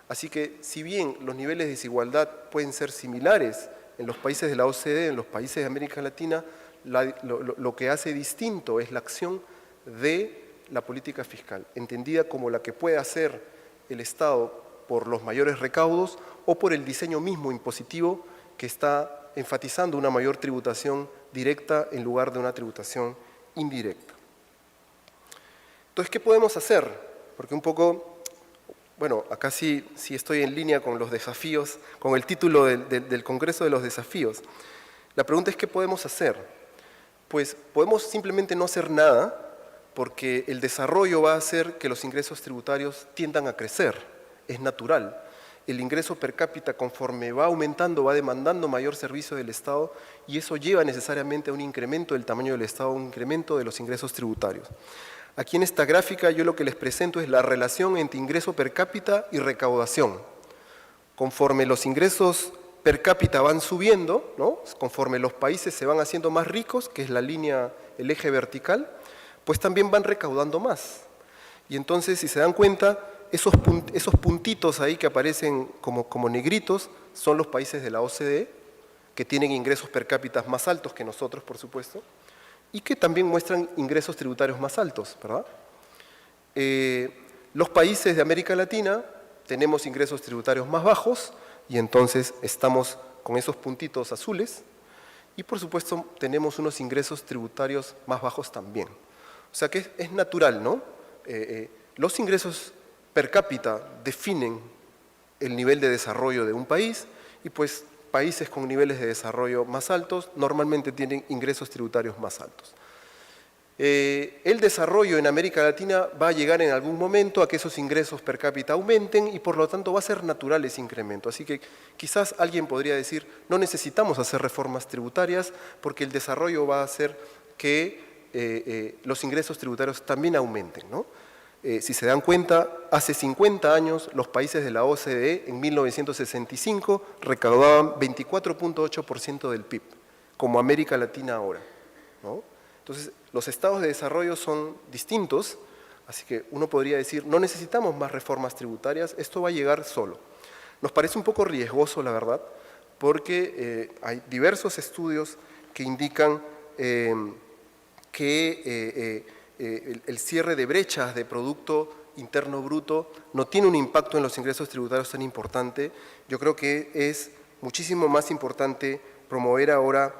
S1: Así que, si bien los niveles de desigualdad pueden ser similares en los países de la OCDE, en los países de América Latina, lo que hace distinto es la acción de la política fiscal, entendida como la que puede hacer el Estado por los mayores recaudos o por el diseño mismo impositivo que está enfatizando una mayor tributación directa en lugar de una tributación indirecta. Entonces, ¿qué podemos hacer? Porque un poco, bueno, acá sí estoy en línea con los desafíos, con el título del Congreso de los Desafíos. La pregunta es, ¿qué podemos hacer? Pues podemos simplemente no hacer nada, porque el desarrollo va a hacer que los ingresos tributarios tiendan a crecer, es natural. El ingreso per cápita, conforme va aumentando, va demandando mayor servicio del Estado y eso lleva necesariamente a un incremento del tamaño del Estado, un incremento de los ingresos tributarios. Aquí en esta gráfica yo lo que les presento es la relación entre ingreso per cápita y recaudación. Conforme los ingresos per cápita van subiendo, ¿no? Conforme los países se van haciendo más ricos, que es la línea, el eje vertical, pues también van recaudando más. Y entonces, si se dan cuenta, esos puntitos ahí que aparecen como negritos son los países de la OCDE, que tienen ingresos per cápita más altos que nosotros, por supuesto, y que también muestran ingresos tributarios más altos, ¿verdad? Los países de América Latina tenemos ingresos tributarios más bajos y entonces estamos con esos puntitos azules y por supuesto tenemos unos ingresos tributarios más bajos también. O sea que es natural, ¿no? Los ingresos per cápita definen el nivel de desarrollo de un país y pues países con niveles de desarrollo más altos normalmente tienen ingresos tributarios más altos. El desarrollo en América Latina va a llegar en algún momento a que esos ingresos per cápita aumenten y por lo tanto va a ser natural ese incremento. Así que quizás alguien podría decir, no necesitamos hacer reformas tributarias porque el desarrollo va a hacer que los ingresos tributarios también aumenten, ¿no? Si se dan cuenta, hace 50 años los países de la OCDE en 1965 recaudaban 24.8% del PIB, como América Latina ahora, ¿no? Entonces, los estados de desarrollo son distintos, así que uno podría decir, no necesitamos más reformas tributarias, esto va a llegar solo. Nos parece un poco riesgoso, la verdad, porque hay diversos estudios que indican que el cierre de brechas de Producto Interno Bruto no tiene un impacto en los ingresos tributarios tan importante. Yo creo que es muchísimo más importante promover ahora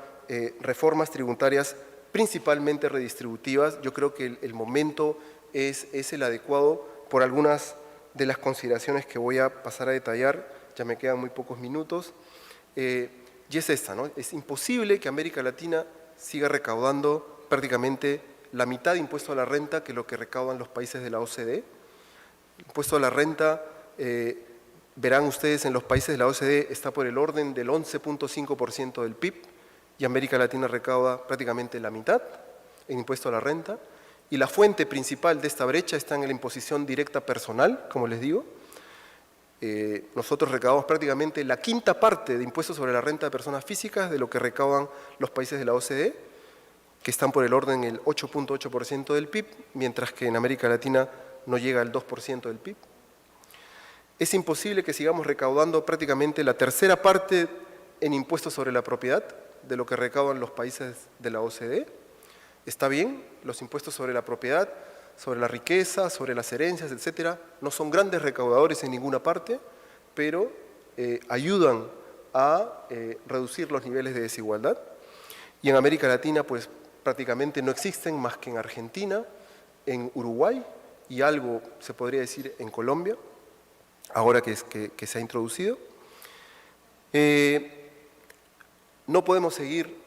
S1: reformas tributarias principalmente redistributivas. Yo creo que el momento es el adecuado por algunas de las consideraciones que voy a pasar a detallar. Ya me quedan muy pocos minutos. Y es esta, ¿no? Es imposible que América Latina siga recaudando prácticamente la mitad de impuesto a la renta que lo que recaudan los países de la OCDE. El impuesto a la renta, verán ustedes en los países de la OCDE, está por el orden del 11.5% del PIB y América Latina recauda prácticamente la mitad en impuesto a la renta. Y la fuente principal de esta brecha está en la imposición directa personal, como les digo. Nosotros recaudamos prácticamente la quinta parte de impuestos sobre la renta de personas físicas de lo que recaudan los países de la OCDE, que están por el orden del 8.8% del PIB, mientras que en América Latina no llega al 2% del PIB. Es imposible que sigamos recaudando prácticamente la tercera parte en impuestos sobre la propiedad de lo que recaudan los países de la OCDE, Está bien, los impuestos sobre la propiedad, sobre la riqueza, sobre las herencias, etcétera, no son grandes recaudadores en ninguna parte, pero ayudan a reducir los niveles de desigualdad. Y en América Latina, pues prácticamente no existen más que en Argentina, en Uruguay y algo, se podría decir, en Colombia, ahora que se ha introducido. No podemos seguir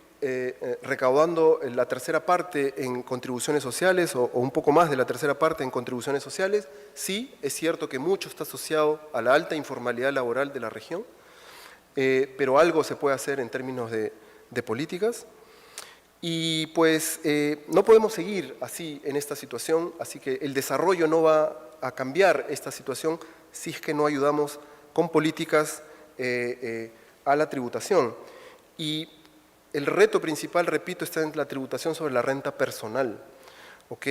S1: recaudando la tercera parte en contribuciones sociales o un poco más de la tercera parte en contribuciones sociales. Sí, es cierto que mucho está asociado a la alta informalidad laboral de la región, pero algo se puede hacer en términos de políticas. Y pues no podemos seguir así en esta situación, así que el desarrollo no va a cambiar esta situación si es que no ayudamos con políticas a la tributación. Y el reto principal, repito, está en la tributación sobre la renta personal. ¿Ok?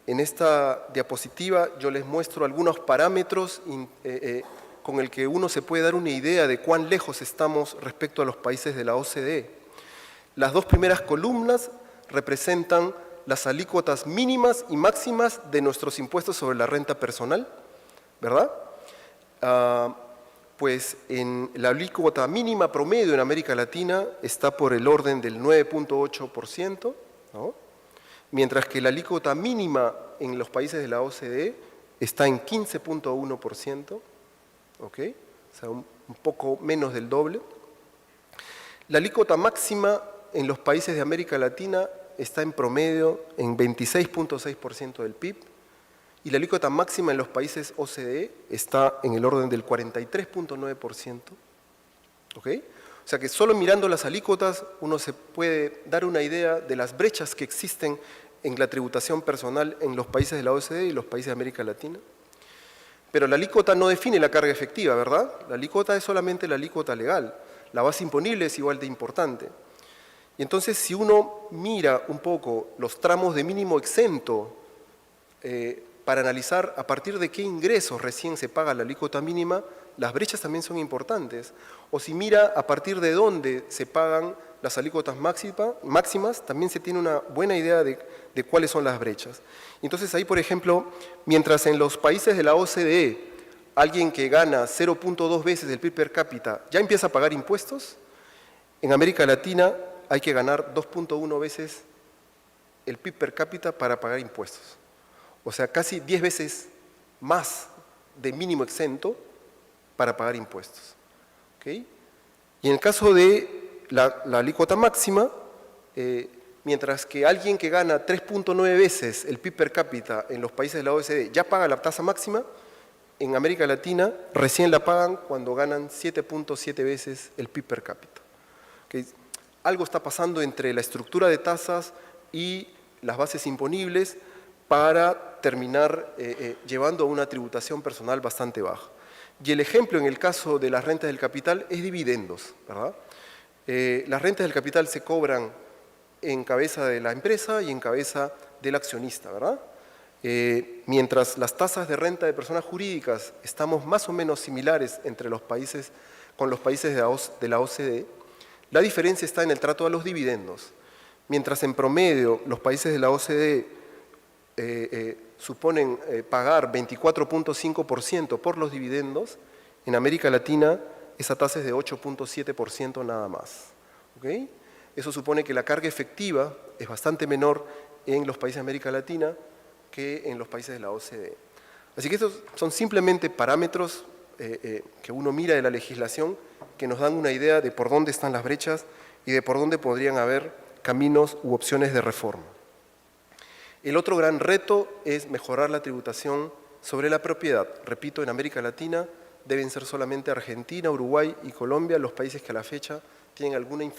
S1: En esta diapositiva yo les muestro algunos parámetros con el que uno se puede dar una idea de cuán lejos estamos respecto a los países de la OCDE. Las dos primeras columnas representan las alícuotas mínimas y máximas de nuestros impuestos sobre la renta personal, ¿verdad? Pues en la alícuota mínima promedio en América Latina está por el orden del 9.8%, ¿no? Mientras que la alícuota mínima en los países de la OCDE está en 15.1%, ¿ok? O sea, un poco menos del doble. La alícuota máxima en los países de América Latina está en promedio en 26.6% del PIB y la alícuota máxima en los países OCDE está en el orden del 43.9%. ¿Ok? O sea que solo mirando las alícuotas uno se puede dar una idea de las brechas que existen en la tributación personal en los países de la OCDE y los países de América Latina. Pero la alícuota no define la carga efectiva, ¿verdad? La alícuota es solamente la alícuota legal. La base imponible es igual de importante. Y entonces, si uno mira un poco los tramos de mínimo exento para analizar a partir de qué ingresos recién se paga la alícuota mínima, las brechas también son importantes. O si mira a partir de dónde se pagan las alícuotas máximas, también se tiene una buena idea de cuáles son las brechas. Entonces, ahí, por ejemplo, mientras en los países de la OCDE alguien que gana 0.2 veces el PIB per cápita ya empieza a pagar impuestos, en América Latina hay que ganar 2.1 veces el PIB per cápita para pagar impuestos. O sea, casi 10 veces más de mínimo exento para pagar impuestos. ¿Okay? Y en el caso de la alícuota máxima, mientras que alguien que gana 3.9 veces el PIB per cápita en los países de la OECD ya paga la tasa máxima, en América Latina recién la pagan cuando ganan 7.7 veces el PIB per cápita. ¿Okay? Algo está pasando entre la estructura de tasas y las bases imponibles para terminar llevando a una tributación personal bastante baja. Y el ejemplo en el caso de las rentas del capital es dividendos, ¿verdad? Las rentas del capital se cobran en cabeza de la empresa y en cabeza del accionista, ¿verdad? Mientras las tasas de renta de personas jurídicas estamos más o menos similares entre los países, con los países de la OCDE, la diferencia está en el trato a los dividendos. Mientras en promedio los países de la OCDE suponen pagar 24.5% por los dividendos, en América Latina esa tasa es de 8.7% nada más. ¿Okay? Eso supone que la carga efectiva es bastante menor en los países de América Latina que en los países de la OCDE. Así que estos son simplemente parámetros que uno mira de la legislación que nos dan una idea de por dónde están las brechas y de por dónde podrían haber caminos u opciones de reforma. El otro gran reto es mejorar la tributación sobre la propiedad. Repito, en América Latina deben ser solamente Argentina, Uruguay y Colombia los países que a la fecha tienen alguna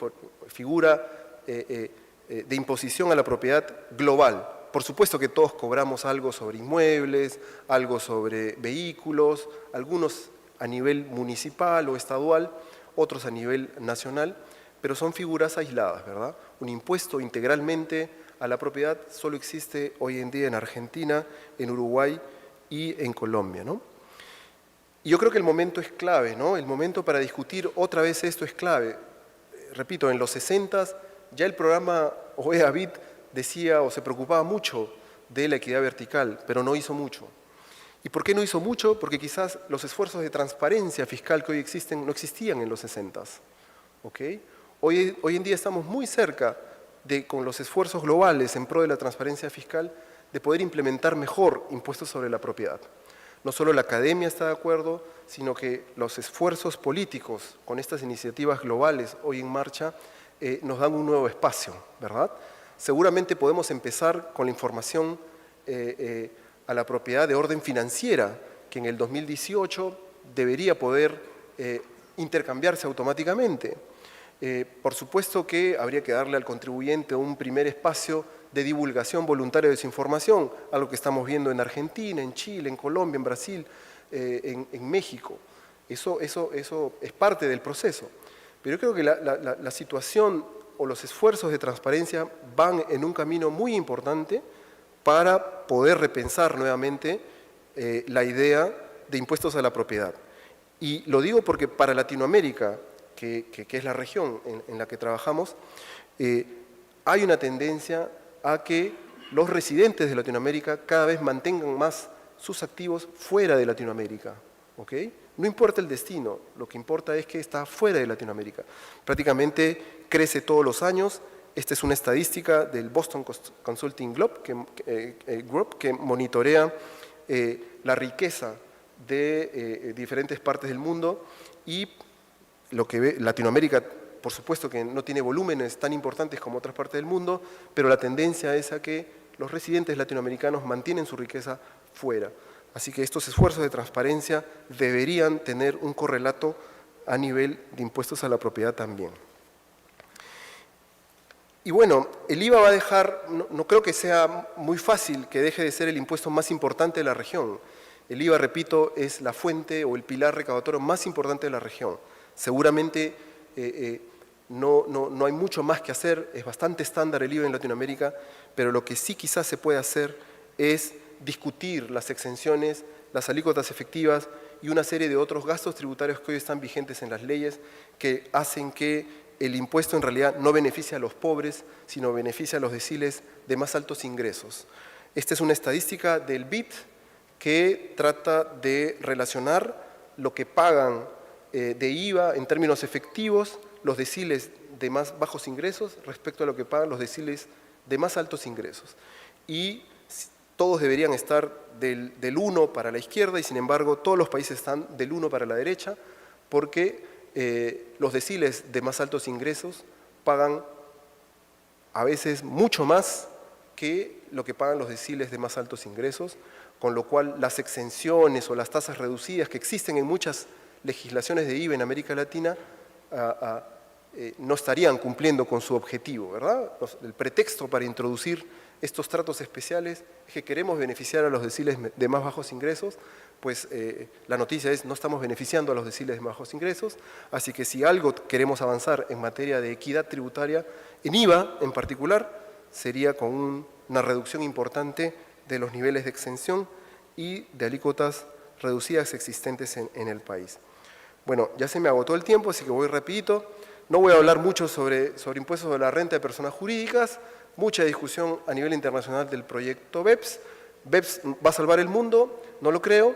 S1: figura de imposición a la propiedad global. Por supuesto que todos cobramos algo sobre inmuebles, algo sobre vehículos, algunos a nivel municipal o estadual, otros a nivel nacional, pero son figuras aisladas, ¿verdad? Un impuesto integralmente a la propiedad solo existe hoy en día en Argentina, en Uruguay y en Colombia, ¿no? Y yo creo que el momento es clave, ¿no? El momento para discutir otra vez esto es clave. Repito, en los 60 ya el programa OEA-BIT decía o se preocupaba mucho de la equidad vertical, pero no hizo mucho. ¿Y por qué no hizo mucho? Porque quizás los esfuerzos de transparencia fiscal que hoy existen no existían en los 60s. ¿Okay? Hoy en día estamos muy cerca con los esfuerzos globales en pro de la transparencia fiscal, de poder implementar mejor impuestos sobre la propiedad. No solo la academia está de acuerdo, sino que los esfuerzos políticos con estas iniciativas globales hoy en marcha nos dan un nuevo espacio, ¿verdad? Seguramente podemos empezar con la información a la propiedad de orden financiera, que en el 2018 debería poder intercambiarse automáticamente. Por supuesto que habría que darle al contribuyente un primer espacio de divulgación voluntaria de su información, algo que estamos viendo en Argentina, en Chile, en Colombia, en Brasil, en México. Eso es parte del proceso. Pero yo creo que la situación o los esfuerzos de transparencia van en un camino muy importante para poder repensar nuevamente la idea de impuestos a la propiedad. Y lo digo porque para Latinoamérica, que es la región en la que trabajamos, hay una tendencia a que los residentes de Latinoamérica cada vez mantengan más sus activos fuera de Latinoamérica. ¿Okay? No importa el destino, lo que importa es que está fuera de Latinoamérica. Prácticamente crece todos los años. Esta es una estadística del Boston Consulting Group que monitorea la riqueza de diferentes partes del mundo y lo que ve Latinoamérica, por supuesto que no tiene volúmenes tan importantes como otras partes del mundo, pero la tendencia es a que los residentes latinoamericanos mantienen su riqueza fuera. Así que estos esfuerzos de transparencia deberían tener un correlato a nivel de impuestos a la propiedad también. Y bueno, el IVA va a dejar, no creo que sea muy fácil que deje de ser el impuesto más importante de la región. El IVA, repito, es la fuente o el pilar recaudatorio más importante de la región. Seguramente no hay mucho más que hacer, es bastante estándar el IVA en Latinoamérica, pero lo que sí quizás se puede hacer es discutir las exenciones, las alícuotas efectivas y una serie de otros gastos tributarios que hoy están vigentes en las leyes que hacen que el impuesto en realidad no beneficie a los pobres, sino beneficia a los deciles de más altos ingresos. Esta es una estadística del BID que trata de relacionar lo que pagan de IVA en términos efectivos los deciles de más bajos ingresos respecto a lo que pagan los deciles de más altos ingresos. Y todos deberían estar del 1 para la izquierda y sin embargo todos los países están del 1 para la derecha porque los deciles de más altos ingresos pagan a veces mucho más que lo que pagan los deciles de más altos ingresos, con lo cual las exenciones o las tasas reducidas que existen en muchas legislaciones de IVA en América Latina no estarían cumpliendo con su objetivo, ¿verdad? El pretexto para introducir estos tratos especiales es que queremos beneficiar a los deciles de más bajos ingresos, pues la noticia es no estamos beneficiando a los deciles de más bajos ingresos, así que si algo queremos avanzar en materia de equidad tributaria, en IVA en particular, sería con una reducción importante de los niveles de exención y de alícuotas reducidas existentes en el país. Bueno, ya se me agotó el tiempo, así que voy rapidito. No voy a hablar mucho sobre impuestos de la renta de personas jurídicas, mucha discusión a nivel internacional del proyecto BEPS. ¿BEPS va a salvar el mundo? No lo creo.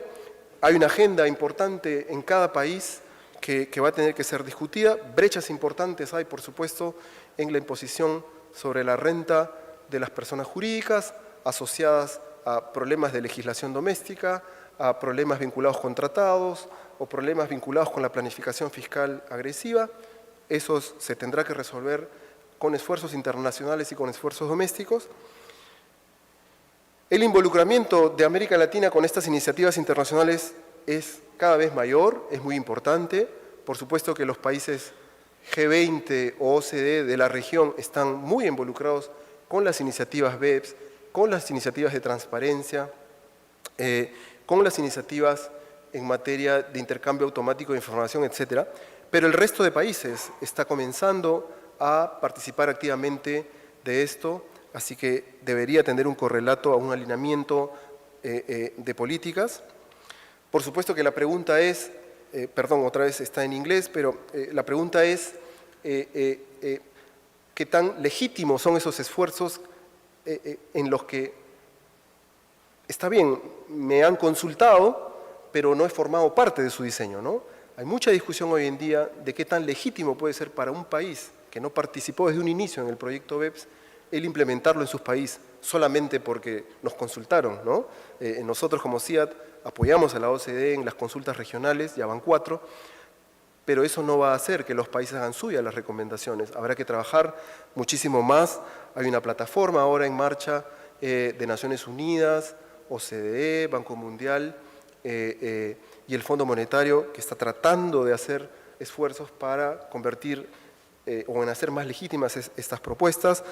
S1: Hay una agenda importante en cada país que va a tener que ser discutida. Brechas importantes hay, por supuesto, en la imposición sobre la renta de las personas jurídicas asociadas a problemas de legislación doméstica, a problemas vinculados con tratados o problemas vinculados con la planificación fiscal agresiva. Eso se tendrá que resolver con esfuerzos internacionales y con esfuerzos domésticos. El involucramiento de América Latina con estas iniciativas internacionales es cada vez mayor, es muy importante. Por supuesto que los países G20 o OCDE de la región están muy involucrados con las iniciativas BEPS, con las iniciativas de transparencia, con las iniciativas en materia de intercambio automático de información, etc. Pero el resto de países está comenzando a participar activamente de esto, así que debería tener un correlato a un alineamiento de políticas. Por supuesto que la pregunta es, perdón, otra vez está en inglés, pero la pregunta es qué tan legítimos son esos esfuerzos en los que, está bien, me han consultado, pero no he formado parte de su diseño, ¿no? Hay mucha discusión hoy en día de qué tan legítimo puede ser para un país que no participó desde un inicio en el proyecto BEPS el implementarlo en sus países solamente porque nos consultaron, ¿no? Nosotros como CIAT apoyamos a la OCDE en las consultas regionales, ya van 4, pero eso no va a hacer que los países hagan suyas las recomendaciones. Habrá que trabajar muchísimo más. Hay una plataforma ahora en marcha de Naciones Unidas, OCDE, Banco Mundial y el Fondo Monetario que está tratando de hacer esfuerzos para convertir o en hacer más legítimas estas propuestas.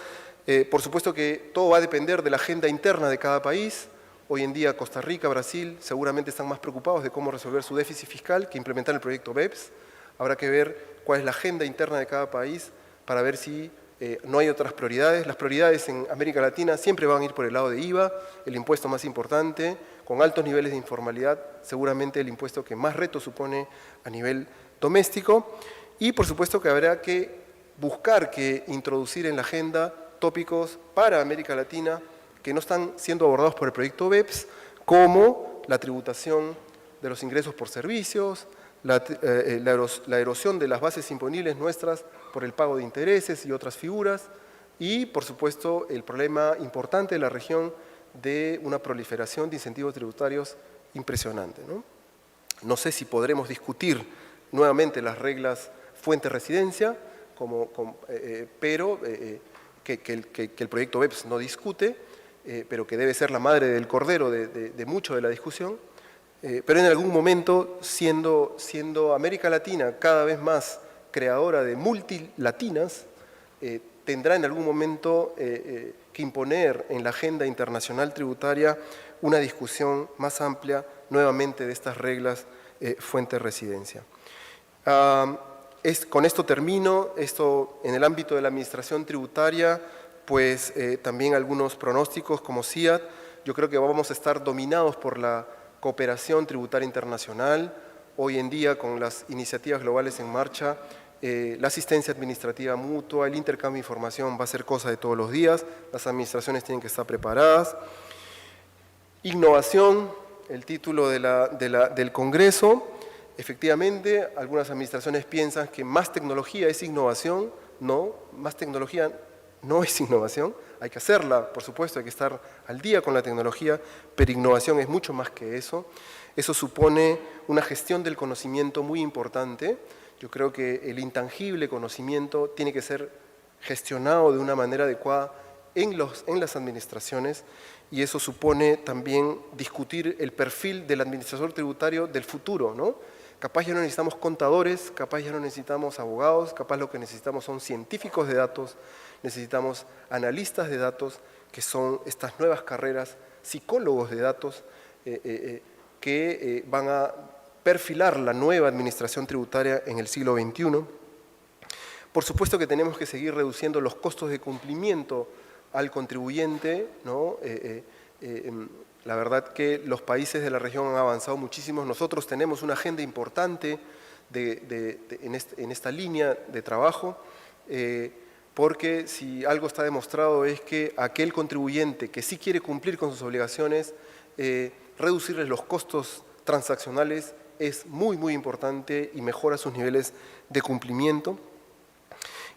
S1: Por supuesto que todo va a depender de la agenda interna de cada país. Hoy en día Costa Rica, Brasil seguramente están más preocupados de cómo resolver su déficit fiscal que implementar el proyecto BEPS. Habrá que ver cuál es la agenda interna de cada país para ver si no hay otras prioridades. Las prioridades en América Latina siempre van a ir por el lado de IVA, el impuesto más importante, con altos niveles de informalidad, seguramente el impuesto que más reto supone a nivel doméstico. Y por supuesto que habrá que buscar que introducir en la agenda tópicos para América Latina que no están siendo abordados por el proyecto BEPS, como la tributación de los ingresos por servicios, la erosión de las bases imponibles nuestras por el pago de intereses y otras figuras, y por supuesto el problema importante de la región de una proliferación de incentivos tributarios impresionante, ¿no? No sé si podremos discutir nuevamente las reglas fuente-residencia, pero que el proyecto BEPS no discute, pero que debe ser la madre del cordero de mucho de la discusión. Pero en algún momento, siendo América Latina cada vez más creadora de multilatinas, tendrá en algún momento que imponer en la agenda internacional tributaria una discusión más amplia nuevamente de estas reglas fuente-residencia. Con esto termino. Esto en el ámbito de la administración tributaria, pues también algunos pronósticos como CIAT. Yo creo que vamos a estar dominados por la cooperación tributaria internacional. Hoy en día, con las iniciativas globales en marcha, la asistencia administrativa mutua, el intercambio de información va a ser cosa de todos los días. Las administraciones tienen que estar preparadas. Innovación, el título del Congreso. Efectivamente, algunas administraciones piensan que más tecnología es innovación. No, más tecnología no es innovación. Hay que hacerla, por supuesto, hay que estar al día con la tecnología, pero innovación es mucho más que eso. Eso supone una gestión del conocimiento muy importante. Yo creo que el intangible conocimiento tiene que ser gestionado de una manera adecuada en las administraciones, y eso supone también discutir el perfil del administrador tributario del futuro, ¿no? Capaz ya no necesitamos contadores, capaz ya no necesitamos abogados, capaz lo que necesitamos son científicos de datos, necesitamos analistas de datos, que son estas nuevas carreras, psicólogos de datos, que van a perfilar la nueva administración tributaria en el siglo XXI. Por supuesto que tenemos que seguir reduciendo los costos de cumplimiento al contribuyente, ¿no? La verdad que los países de la región han avanzado muchísimo. Nosotros tenemos una agenda importante en esta línea de trabajo, porque si algo está demostrado es que aquel contribuyente que sí quiere cumplir con sus obligaciones, reducirles los costos transaccionales es muy, muy importante y mejora sus niveles de cumplimiento.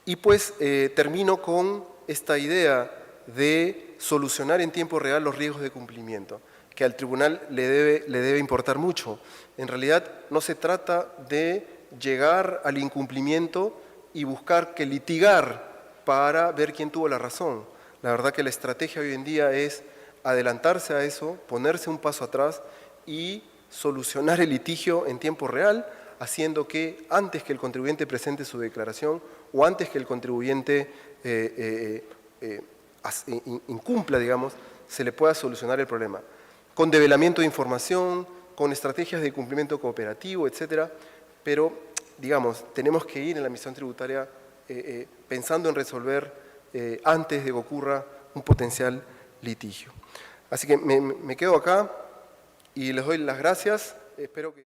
S1: Y pues termino con esta idea de solucionar en tiempo real los riesgos de cumplimiento, que al tribunal le debe importar mucho. En realidad no se trata de llegar al incumplimiento y buscar que litigar para ver quién tuvo la razón. La verdad que la estrategia hoy en día es adelantarse a eso, ponerse un paso atrás y solucionar el litigio en tiempo real, haciendo que antes que el contribuyente presente su declaración o antes que el contribuyente incumpla, digamos, se le pueda solucionar el problema. Con develamiento de información, con estrategias de cumplimiento cooperativo, etcétera, pero, digamos, tenemos que ir en la administración tributaria pensando en resolver antes de que ocurra un potencial litigio. Así que me quedo acá y les doy las gracias. Espero que